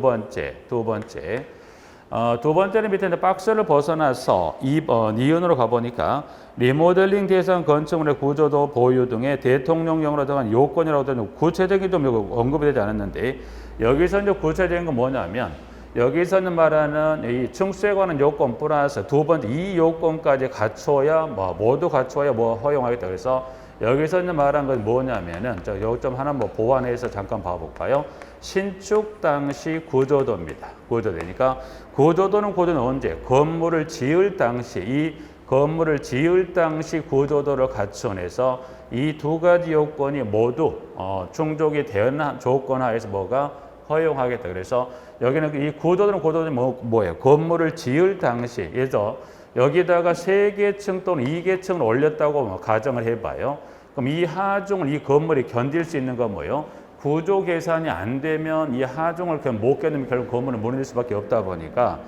번째는 밑에 있는 박스를 벗어나서 2번 이윤으로 가보니까 리모델링 대상 건축물의 구조도 보유 등의 대통령령으로 정한 요건이라고 되는 구체적인 좀 언급이 되지 않았는데 여기서 이제 구체적인 건 뭐냐면 여기서는 말하는 이 층수에 관한 요건 플러스 두 번째 이 요건까지 갖춰야 모두 갖춰야 허용하겠다. 그래서 여기서 이제 말한 건 뭐냐면은 저 요점 하나 뭐 보완해서 잠깐 봐볼까요? 신축 당시 구조도입니다. 구조도니까 구조도는 언제? 건물을 지을 당시 이 건물을 지을 당시 구조도를 갖춰내서 이 두 가지 요건이 모두 충족이 되는 조건 하에서 뭐가 허용하겠다. 그래서 여기는 이 구조도는 뭐예요? 건물을 지을 당시에서 여기다가 3계층 또는 2계층을 올렸다고 가정을 해봐요. 그럼 이 하중을 이 건물이 견딜 수 있는 건 뭐예요? 구조 계산이 안 되면 이 하중을 그냥 못 견디면 결국 건물은 무너질 수밖에 없다 보니까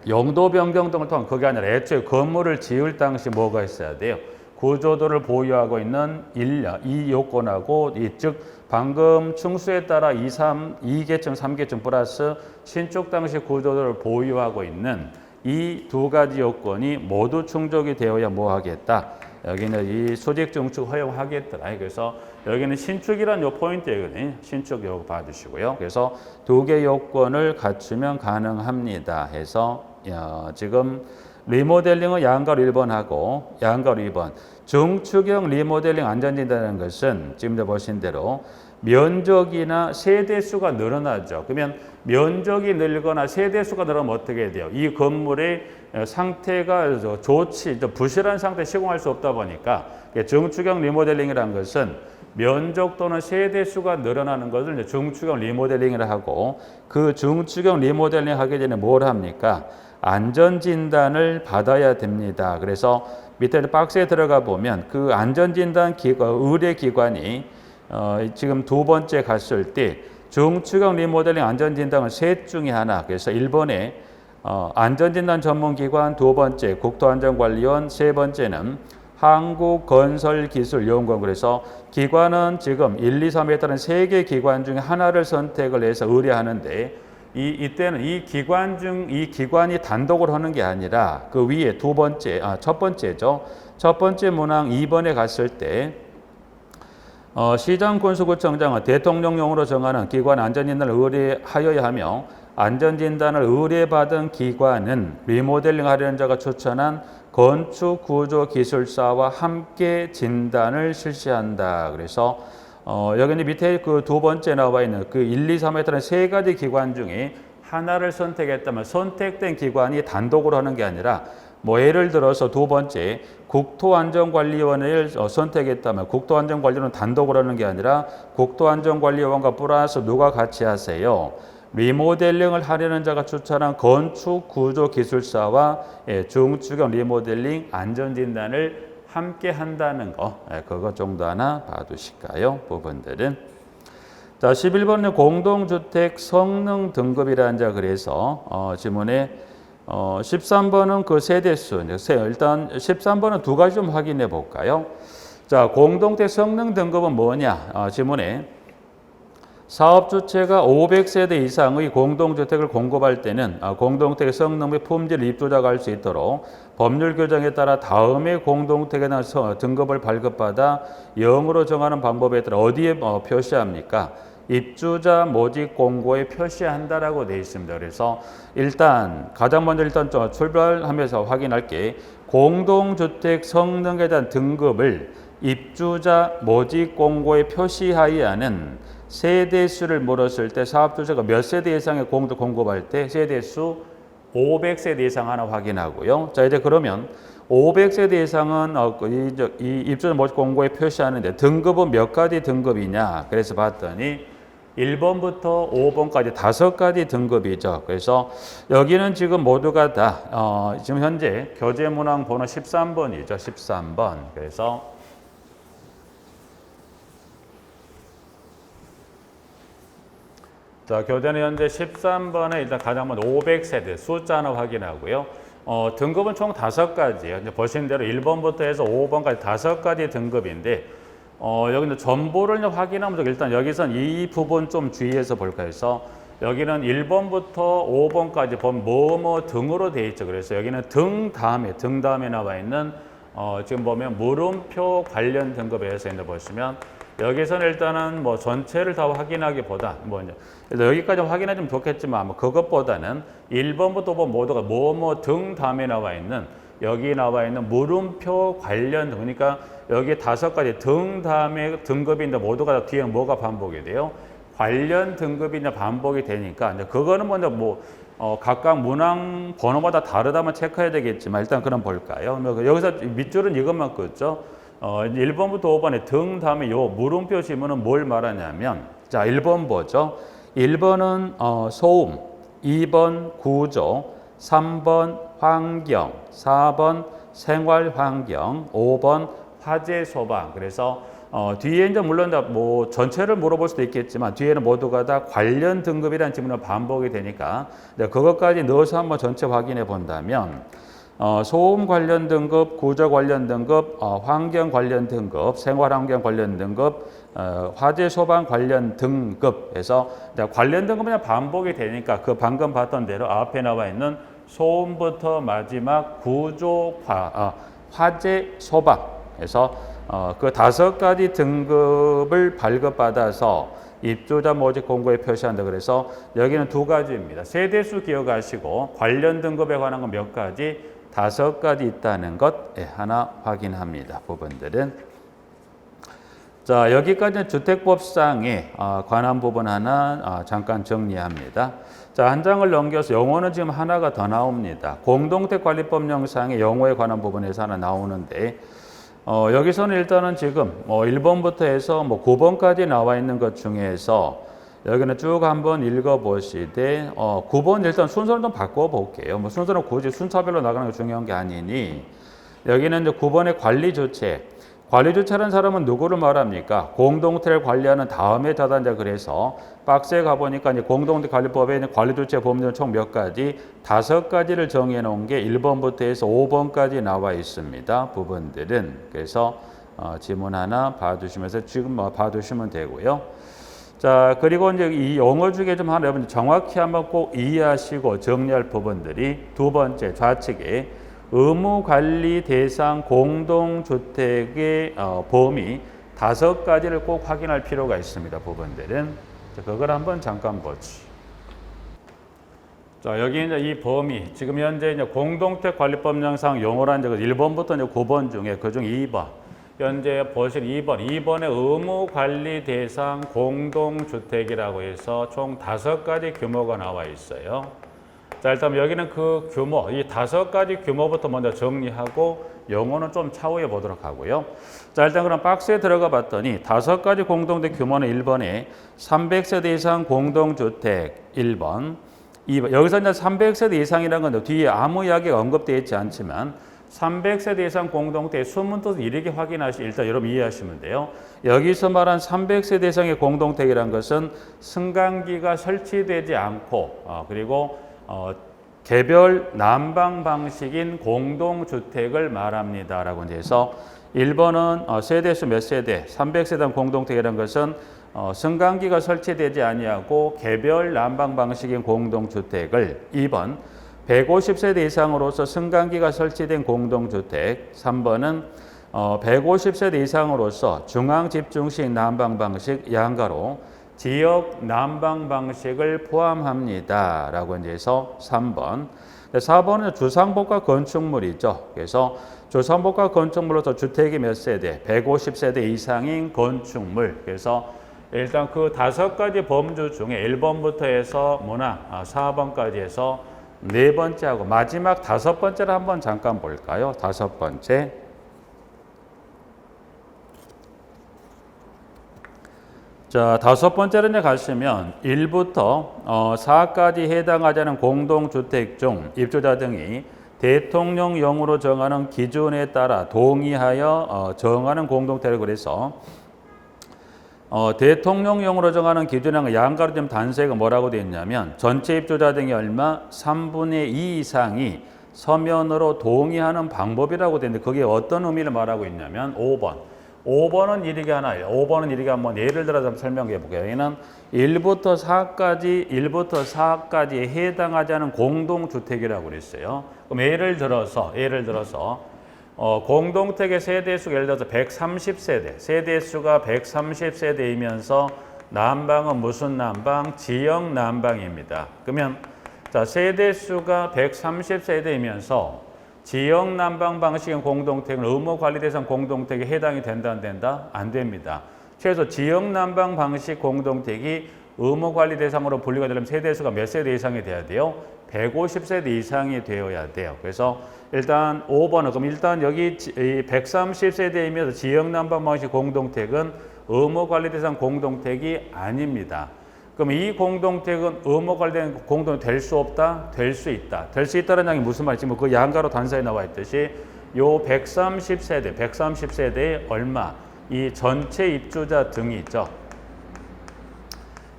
용도 변경 등을 통한 그게 아니라 애초에 건물을 지을 당시 뭐가 있어야 돼요? 구조도를 보유하고 있는 이 요건하고 즉 방금 층수에 따라 2계층, 3계층 플러스 신축 당시 구조도를 보유하고 있는 이 두 가지 요건이 모두 충족이 되어야 뭐 하겠다. 여기는 이 수직 증축 허용하겠더라. 그래서 여기는 신축이란 요 포인트거든요. 신축 요거 봐주시고요. 그래서 두 개 요건을 갖추면 가능합니다. 해서 지금 리모델링은 양가로 1번하고 양가로 2번. 중축형 리모델링 안전진단이라는 것은 지금 보신 대로 면적이나 세대수가 늘어나죠. 그러면 면적이 늘거나 세대수가 늘어나면 어떻게 돼요? 이 건물의 상태가 부실한 상태에 시공할 수 없다 보니까 중축형 리모델링이라는 것은 면적 또는 세대수가 늘어나는 것을 중축형 리모델링이라 하고 그 중축형 리모델링 하기 전에 뭘 합니까? 안전진단을 받아야 됩니다. 그래서 밑에 박스에 들어가 보면 그 안전진단 의뢰기관이 지금 두 번째 갔을 때 중축형 리모델링 안전진단은 셋 중에 하나. 그래서 1번에 안전진단 전문기관, 두 번째 국토안전관리원, 세 번째는 한국건설기술연구원. 그래서 기관은 지금 1, 2, 3에 따른 세 개 기관 중에 하나를 선택을 해서 의뢰하는데 이때는 이 기관이 단독으로 하는 게 아니라 그 위에 첫 번째죠. 첫 번째 문항 2번에 갔을 때 시장군수구청장은 대통령령으로 정하는 기관 안전진단을 의뢰하여야 하며 안전진단을 의뢰받은 기관은 리모델링 하려는 자가 추천한 건축구조기술사와 함께 진단을 실시한다. 그래서 여기 밑에 그 두 번째 나와 있는 그 1, 2, 3에 따른 세 가지 기관 중에 하나를 선택했다면 선택된 기관이 단독으로 하는 게 아니라 뭐 예를 들어서 두 번째 국토안전관리원을 선택했다면 국토안전관리원은 단독으로 하는 게 아니라 국토안전관리원과 플러스 누가 같이 하세요? 리모델링을 하려는 자가 추천한 건축구조기술사와 중축형 리모델링 안전진단을 함께 한다는 거, 그거 정도 하나 봐두실까요? 부분들은. 자, 11번은 공동주택 성능 등급이라는 자 그래서 지문에 13번은 그 세대수. 일단 13번은 두 가지 좀 확인해 볼까요? 자, 공동주택 성능 등급은 뭐냐? 지문에 사업주체가 500세대 이상의 공동주택을 공급할 때는 공동주택의 성능 및 품질을 입주자가 할 수 있도록 법률 규정에 따라 다음의 공동주택에 대한 등급을 발급받아 0으로 정하는 방법에 따라 어디에 표시합니까? 입주자 모집 공고에 표시한다라고 되어 있습니다. 그래서 가장 먼저 출발하면서 확인할게. 공동주택 성능에 대한 등급을 입주자 모집 공고에 표시하여야 하는 세대수를 물었을 때 사업주체가 몇 세대 이상의 공급할 때 세대수 500세대 이상 하나 확인하고요. 자, 이제 그러면 500세대 이상은 이 입주자 모집 공고에 표시하는데 등급은 몇 가지 등급이냐? 그래서 봤더니 1번부터 5번까지 5가지 등급이죠. 그래서 여기는 지금 모두가 다 지금 현재 교재문항 번호 13번이죠. 13번. 그래서 자, 교재는 현재 13번에 일단 가장 먼저 500세대 숫자 하나 확인하고요. 등급은 총 5가지예요. 이제 보신 대로 1번부터 해서 5번까지 5가지 등급인데 여기는 전부를 확인하면 일단 여기선 이 부분 좀 주의해서 볼까 해서 여기는 1번부터 5번까지 보면 뭐뭐 등으로 되어 있죠. 그래서 여기는 등 다음에 나와 있는 지금 보면 물음표 관련 등급에 해서 있는 보시면 여기서는 일단은 뭐 전체를 다 확인하기보다 여기까지 확인하면 좋겠지만 그것보다는 1번부터 5번 모두가 뭐뭐 등 다음에 나와 있는 여기 나와 있는 물음표 관련 그러니까 여기 5가지 등 다음에 등급인데 모두가 다 뒤에 뭐가 반복이 돼요? 관련 등급이 이제 반복이 되니까 이제 그거는 먼저 각각 문항 번호마다 다르다면 체크해야 되겠지만 일단 그럼 볼까요? 여기서 밑줄은 이것만 긋죠. 1번부터 5번에 등 다음에 요 물음표 지문은 뭘 말하냐면 자 1번 보죠. 1번은 소음, 2번 구조, 3번 환경, 4번 생활 환경, 5번 화재 소방. 그래서 뒤에 이제 물론 전체를 물어볼 수도 있겠지만 뒤에는 모두가 다 관련 등급이라는 지문은 반복이 되니까 그것까지 넣어서 한번 전체 확인해 본다면 소음 관련 등급, 구조 관련 등급, 환경 관련 등급, 생활 환경 관련 등급, 화재 소방 관련 등급에서 관련 등급은 그냥 반복이 되니까 그 방금 봤던 대로 앞에 나와 있는 소음부터 마지막 구조, 화재 소방에서 그 5가지 등급을 발급받아서 입주자 모집 공고에 표시한다. 그래서 여기는 2가지입니다. 세대수 기억하시고 관련 등급에 관한 건 몇 가지? 5가지 있다는 것 하나 확인합니다. 부분들은 자 여기까지는 주택법상에 관한 부분 하나 잠깐 정리합니다. 자, 한 장을 넘겨서 용어는 지금 하나가 더 나옵니다. 공동택관리법령상의 용어에 관한 부분에서 하나 나오는데 여기서는 일단은 지금 1번부터 해서 9번까지 나와 있는 것 중에서 여기는 쭉 한번 읽어보시되 9번 일단 순서를 좀 바꿔볼게요. 순서는 굳이 순서별로 나가는 게 중요한 게 아니니 여기는 이제 9번의 관리주체. 관리주체라는 사람은 누구를 말합니까? 공동체를 관리하는 다음에 다단자. 그래서 박스에 가보니까 이제 공동체관리법에 있는 관리주체 범위는 총 몇 가지? 5가지를 정해 놓은 게 1번부터 해서 5번까지 나와 있습니다. 부분들은. 그래서 지문 하나 봐주시면서 지금 봐두시면 되고요. 자, 그리고 이제 이 용어 중에 좀 하나 여러분 정확히 한번 꼭 이해하시고 정리할 부분들이 2번째 좌측에 의무관리 대상 공동주택의 범위 5가지를 꼭 확인할 필요가 있습니다. 부분들은. 자, 그걸 한번 잠깐 보죠. 자, 여기 이제 이 범위, 지금 현재 이제 공동택관리법령상 용어란 이제 1번부터 이제 9번 중에 그중 2번. 현재 보실 2번의 의무관리 대상 공동주택이라고 해서 총 5가지 규모가 나와 있어요. 자, 일단 여기는 그 규모, 이 5가지 규모부터 먼저 정리하고 용어는 좀 차후에 보도록 하고요. 자, 일단 그럼 박스에 들어가 봤더니 5가지 공동주택 규모는 1번에 300세대 이상 공동주택 1번, 2번. 여기서 이제 300세대 이상이라는 건 뒤에 아무 이야기가 언급되어 있지 않지만 300세대 이상 공동주택 수문뜻을 이렇게 일단 여러분 이해하시면 돼요. 여기서 말한 300세대 이상의 공동주택이라는 것은 승강기가 설치되지 않고 그리고 개별 난방 방식인 공동주택을 말합니다. 라고 해서 1번은 세대수 몇 세대, 300세대 공동주택이라는 것은 승강기가 설치되지 아니하고 개별 난방 방식인 공동주택을 2번 150세대 이상으로서 승강기가 설치된 공동주택 3번은 150세대 이상으로서 중앙집중식 난방 방식 양가로 지역 난방 방식을 포함합니다. 라고 해서 3번. 4번은 주상복합 건축물이죠. 그래서 주상복합 건축물로서 주택이 몇 세대? 150세대 이상인 건축물. 그래서 일단 그 5가지 범주 중에 1번부터 해서 문항 4번까지 해서 4번째하고 마지막 5번째를 한번 잠깐 볼까요? 5번째. 자, 5번째로 가시면 1부터 4까지 해당하지 않은 공동주택 중 입주자 등이 대통령령으로 정하는 기준에 따라 동의하여 정하는 공동주택을 그래서 대통령령으로 정하는 기준의 양가로 된 단서가 뭐라고 되어 있냐면 전체 입주자 등이 얼마? 3분의 2 이상이 서면으로 동의하는 방법이라고 되어 있는데 그게 어떤 의미를 말하고 있냐면 5번은 이렇게 하나예요. 5번은 이렇게 한번 예를 들어서 설명해 볼게요. 여기는 1부터 4까지에 해당하지 않은 공동주택이라고 그랬어요. 그럼 예를 들어서 공동택의 세대수가 예를 들어서 130세대, 세대수가 130세대이면서 난방은 무슨 난방? 지역 난방입니다. 그러면 자, 세대수가 130세대이면서 지역 난방 방식의 공동택은 의무 관리 대상 공동택에 해당이 된다 안 된다? 안 됩니다. 최소 지역 난방 방식 공동택이 의무 관리 대상으로 분류가 되려면 세대수가 몇 세대 이상이 돼야 돼요? 150세대 이상이 되어야 돼요. 그래서 일단 5번은 그럼 일단 여기 130세대이면서 지역 난방 방식 공동택은 의무 관리 대상 공동택이 아닙니다. 그럼 이 공동택은 의무 관리된 공동택 될 수 없다? 될 수 있다. 될 수 있다는 양이 무슨 말이지? 그 양가로 단서에 나와 있듯이 요 130세대에 얼마? 이 전체 입주자 등이 있죠.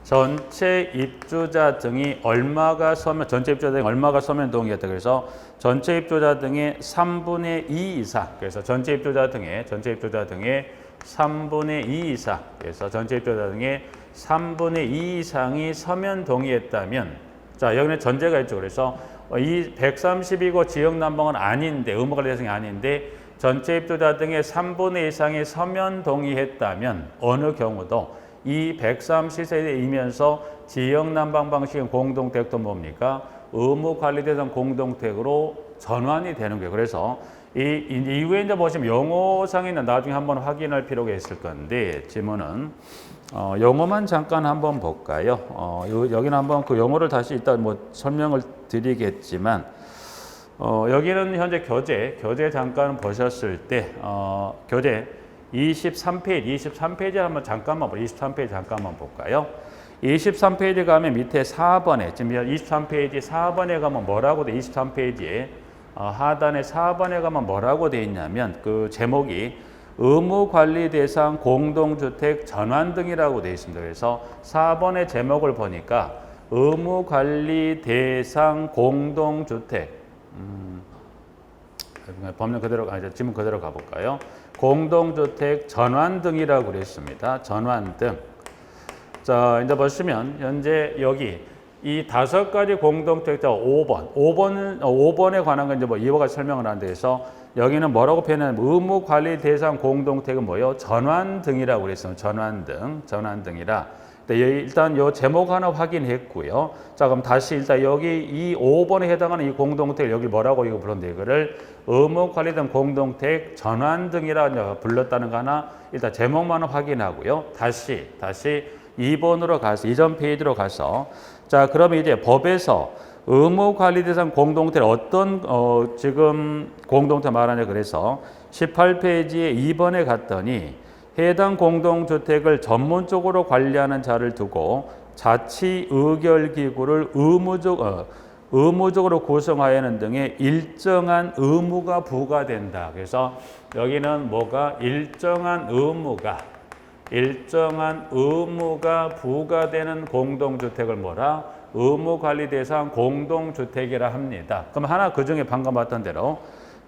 전체 입주자 등이 얼마가 서면 동의했다. 그래서 전체 입주자 등의 3분의 2 이상. 그래서 전체 입주자 등의 3분의 2 이상. 그래서 전체 입주자 등의 3분의 2 이상이 서면 동의했다면, 자 여기는 전제가 있죠. 그래서 이 130이고 지역 난방은 아닌데 의무 관리 대상이 아닌데 전체 입주자 등의 3분의 2 이상이 서면 동의했다면 어느 경우도 이 130세대이면서 지역 난방 방식의 공동택도 뭡니까? 의무 관리 대상 공동택으로 전환이 되는 거예요. 그래서 이 이후에 이제 보시면 용어상에는 나중에 한번 확인할 필요가 있을 건데 지문은 용어만 잠깐 한번 볼까요? 여기는 한번 그 용어를 다시 이따 뭐 설명을 드리겠지만 여기는 현재 교재 잠깐 보셨을 때 교재 23페이지 한번 잠깐만 23페이지 잠깐만 볼까요? 23페이지 가면 밑에 4번에 지금 23페이지 4번에 가면 뭐라고 돼? 23페이지에 하단에 4번에 가면 뭐라고 돼 있냐면 그 제목이 의무 관리 대상 공동주택 전환 등이라고 돼 있습니다. 그래서 4번의 제목을 보니까 의무 관리 대상 공동주택 법령 그대로 지문 그대로 가볼까요? 공동주택 전환 등이라고 그랬습니다. 전환 등. 자, 이제 보시면 현재 여기 이 5가지 공동주택자 5번에 관한 건 이제 뭐 이와 같이 설명을 하는 데서 여기는 뭐라고 표현하냐면 의무 관리 대상 공동택은 뭐예요? 전환 등이라고 그랬어요. 전환 등이라. 일단 요 제목 하나 확인했고요. 자, 그럼 다시 일단 여기 이 5번에 해당하는 이 공동택을 여기 뭐라고 이거 불렀는데 이거를 의무 관리된 공동택 전환 등이라 불렀다는 거 하나 일단 제목만 확인하고요. 다시 2번으로 가서 이전 페이지로 가서 자, 그러면 이제 법에서 의무 관리 대상 공동택 어떤 지금 공동택 말하냐 그래서 18페이지에 2번에 갔더니 해당 공동주택을 전문적으로 관리하는 자를 두고 자치의결기구를 의무적으로 구성하여는 등의 일정한 의무가 부과된다. 그래서 여기는 뭐가 일정한 의무가 부과되는 공동주택을 뭐라? 의무관리 대상 공동주택이라 합니다. 그럼 하나 그중에 방금 봤던 대로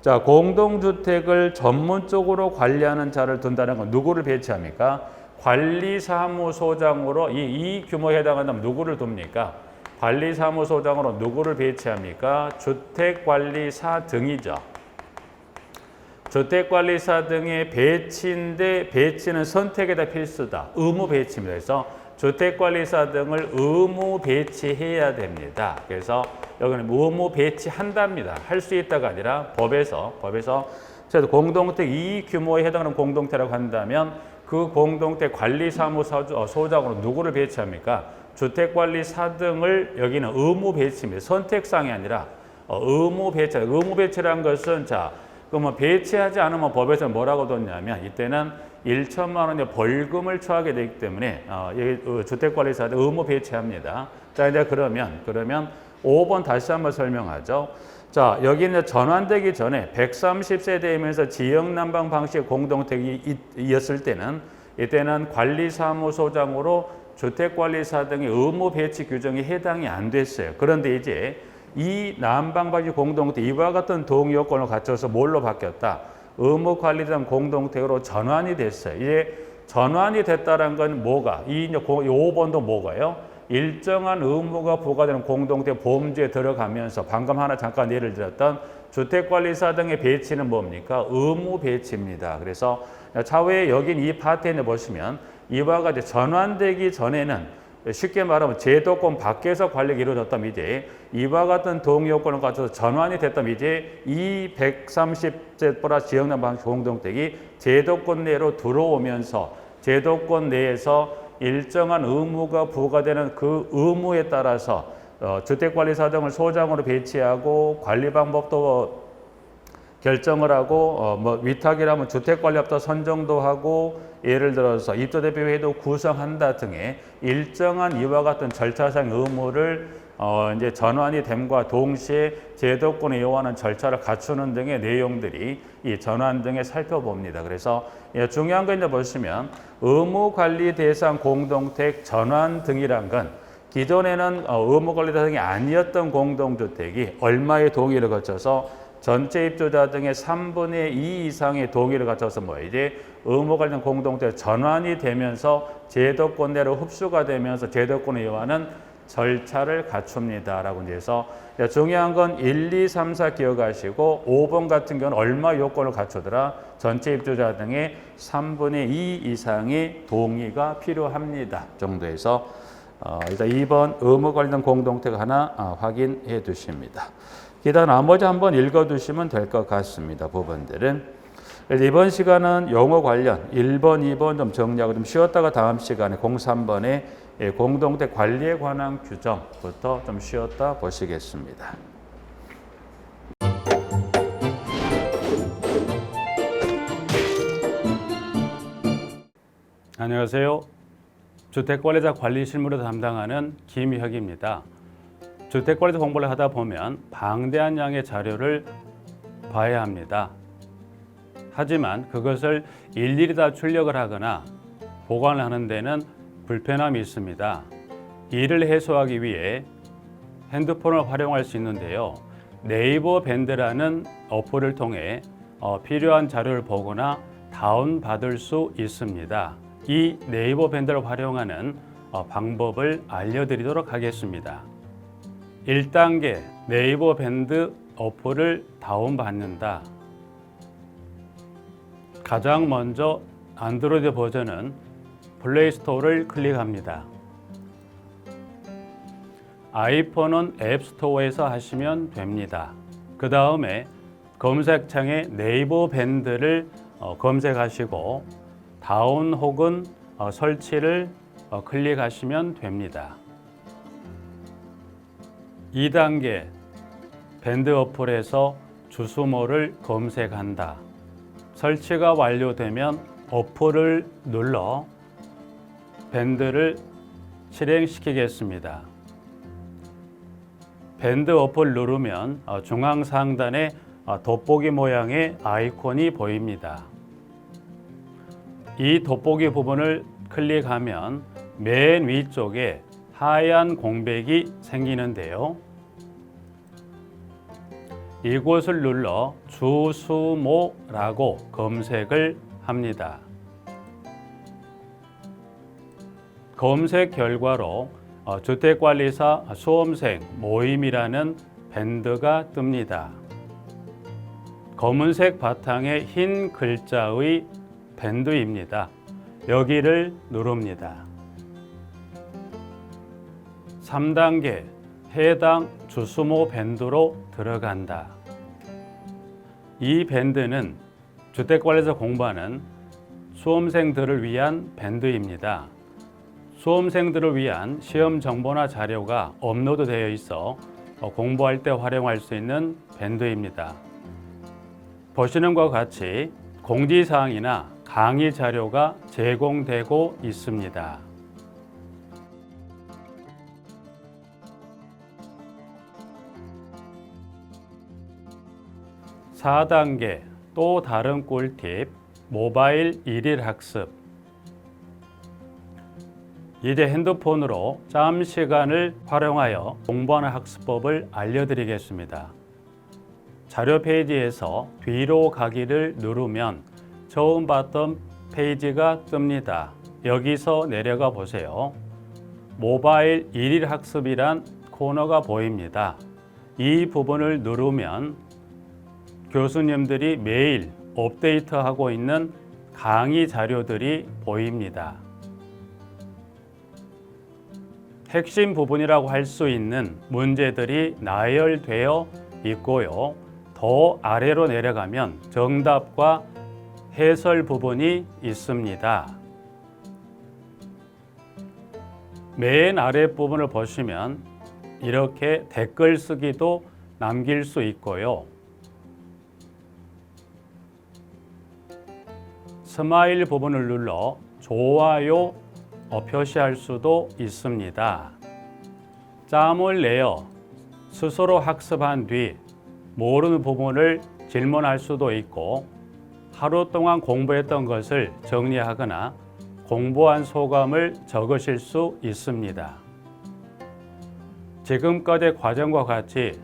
자, 공동주택을 전문적으로 관리하는 자를 둔다는 건 누구를 배치합니까? 관리사무소장으로 이 규모에 해당한다면 누구를 둡니까? 관리사무소장으로 누구를 배치합니까? 주택관리사 등이죠. 주택관리사 등의 배치인데 배치는 선택에 다 필수다. 의무 배치입니다. 그래서 주택관리사 등을 의무 배치해야 됩니다. 그래서 여기는 의무 배치한답니다. 할 수 있다가 아니라 법에서 공동택 이 규모에 해당하는 공동택이라고 한다면 그 공동택 관리사무소장으로 누구를 배치합니까? 주택관리사 등을 여기는 의무 배치입니다. 선택상이 아니라 의무 배치. 의무 배치라는 것은 자, 그러면 배치하지 않으면 법에서 뭐라고 뒀냐면 이때는 1천만 원의 벌금을 처하게 되기 때문에 주택관리사들 의무 배치합니다. 자, 이제 그러면 5번 다시 한번 설명하죠. 자, 여기는 전환되기 전에 130세대이면서 지역난방 방식 공동택이었을 때는 이때는 관리사무소장으로 주택관리사 등의 의무 배치 규정이 해당이 안 됐어요. 그런데 이제 이 난방방식 공동택 이와 같은 동의 요건을 갖춰서 뭘로 바뀌었다? 의무 관리된 공동택으로 전환이 됐어요. 이제 전환이 됐다는 건 뭐가? 이 5번도 뭐가요? 일정한 의무가 부과되는 공동택 보험주에 들어가면서 방금 하나 잠깐 예를 들었던 주택관리사 등의 배치는 뭡니까? 의무 배치입니다. 그래서 차후에 여긴 이 파트에 보시면 이와 같이 전환되기 전에는 쉽게 말하면 제도권 밖에서 관리가 이루어졌다면 이제 이와 같은 동의 요건을 갖춰서 전환이 됐다면 이제 이 130세포라 지역내 방식 공동택이 제도권 내로 들어오면서 제도권 내에서 일정한 의무가 부과되는 그 의무에 따라서 주택관리사 등을 소장으로 배치하고 관리 방법도 결정을 하고 위탁이라면 주택관리업도 선정도 하고 예를 들어서 입주대표회의도 구성한다 등의 일정한 이와 같은 절차상 의무를 이제 전환이 됨과 동시에 제도권에 요하는 절차를 갖추는 등의 내용들이 이 전환 등에 살펴봅니다. 그래서 중요한 건 이제 보시면 의무관리 대상 공동택 전환 등이란 건 기존에는 의무관리 대상이 아니었던 공동주택이 얼마의 동의를 거쳐서 전체 입주자 등의 3분의 2 이상의 동의를 갖춰서 이제 의무 관련 공동택 전환이 되면서 제도권 내로 흡수가 되면서 제도권에 요하는 절차를 갖춥니다라고 해서 중요한 건 1, 2, 3, 4 기억하시고 5번 같은 경우는 얼마 요건을 갖추더라. 전체 입주자 등의 3분의 2 이상의 동의가 필요합니다. 정도에서 일단 2번 의무 관련 공동택 하나 확인해 두십니다. 기타 나머지 한번 읽어두시면 될 것 같습니다. 부분들은. 이번 시간은 용어 관련 1번, 2번 좀 정리하고 좀 쉬었다가 다음 시간에 03번에 공동택 관리에 관한 규정부터 좀 쉬었다 보시겠습니다. 안녕하세요. 주택관리자 관리 실무를 담당하는 김혁입니다. 주택관리자 공부를 하다 보면 방대한 양의 자료를 봐야 합니다. 하지만 그것을 일일이 다 출력을 하거나 보관을 하는 데는 불편함이 있습니다. 이를 해소하기 위해 핸드폰을 활용할 수 있는데요. 네이버 밴드라는 어플을 통해 필요한 자료를 보거나 다운받을 수 있습니다. 이 네이버 밴드를 활용하는 방법을 알려드리도록 하겠습니다. 1단계 네이버 밴드 어플을 다운받는다. 가장 먼저 안드로이드 버전은 플레이스토어를 클릭합니다. 아이폰은 앱스토어에서 하시면 됩니다. 그 다음에 검색창에 네이버 밴드를 검색하시고 다운 혹은 설치를 클릭하시면 됩니다. 2단계 밴드 어플에서 주수모를 검색한다. 설치가 완료되면 어플을 눌러 밴드를 실행시키겠습니다. 밴드 어플 누르면 중앙 상단에 돋보기 모양의 아이콘이 보입니다. 이 돋보기 부분을 클릭하면 맨 위쪽에 하얀 공백이 생기는데요. 이곳을 눌러 주수모라고 검색을 합니다. 검색 결과로 주택관리사 수험생 모임이라는 밴드가 뜹니다. 검은색 바탕에 흰 글자의 밴드입니다. 여기를 누릅니다. 3단계 해당 주수모 밴드로 들어간다. 이 밴드는 주택관리사 공부하는 수험생들을 위한 밴드입니다. 수험생들을 위한 시험 정보나 자료가 업로드 되어 있어 공부할 때 활용할 수 있는 밴드입니다. 보시는 것과 같이 공지사항이나 강의 자료가 제공되고 있습니다. 4단계 또 다른 꿀팁 모바일 일일 학습. 이제 핸드폰으로 짬 시간을 활용하여 공부하는 학습법을 알려드리겠습니다. 자료 페이지에서 뒤로 가기를 누르면 처음 봤던 페이지가 뜹니다. 여기서 내려가 보세요. 모바일 일일 학습이란 코너가 보입니다. 이 부분을 누르면 교수님들이 매일 업데이트하고 있는 강의 자료들이 보입니다. 핵심 부분이라고 할 수 있는 문제들이 나열되어 있고요. 더 아래로 내려가면 정답과 해설 부분이 있습니다. 맨 아랫부분을 보시면 이렇게 댓글 쓰기도 남길 수 있고요. 스마일 부분을 눌러 좋아요 표시할 수도 있습니다. 짬을 내어 스스로 학습한 뒤 모르는 부분을 질문할 수도 있고, 하루 동안 공부했던 것을 정리하거나 공부한 소감을 적으실 수 있습니다. 지금까지의 과정과 같이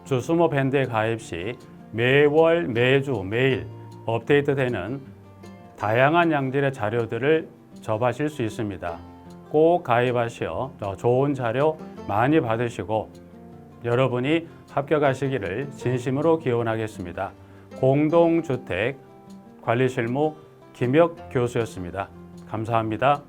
주스모 밴드에 가입 시 매월, 매주, 매일 업데이트되는 다양한 양질의 자료들을 접하실 수 있습니다. 꼭 가입하시어 좋은 자료 많이 받으시고 여러분이 합격하시기를 진심으로 기원하겠습니다. 공동주택 관리실무 김혁 교수였습니다. 감사합니다.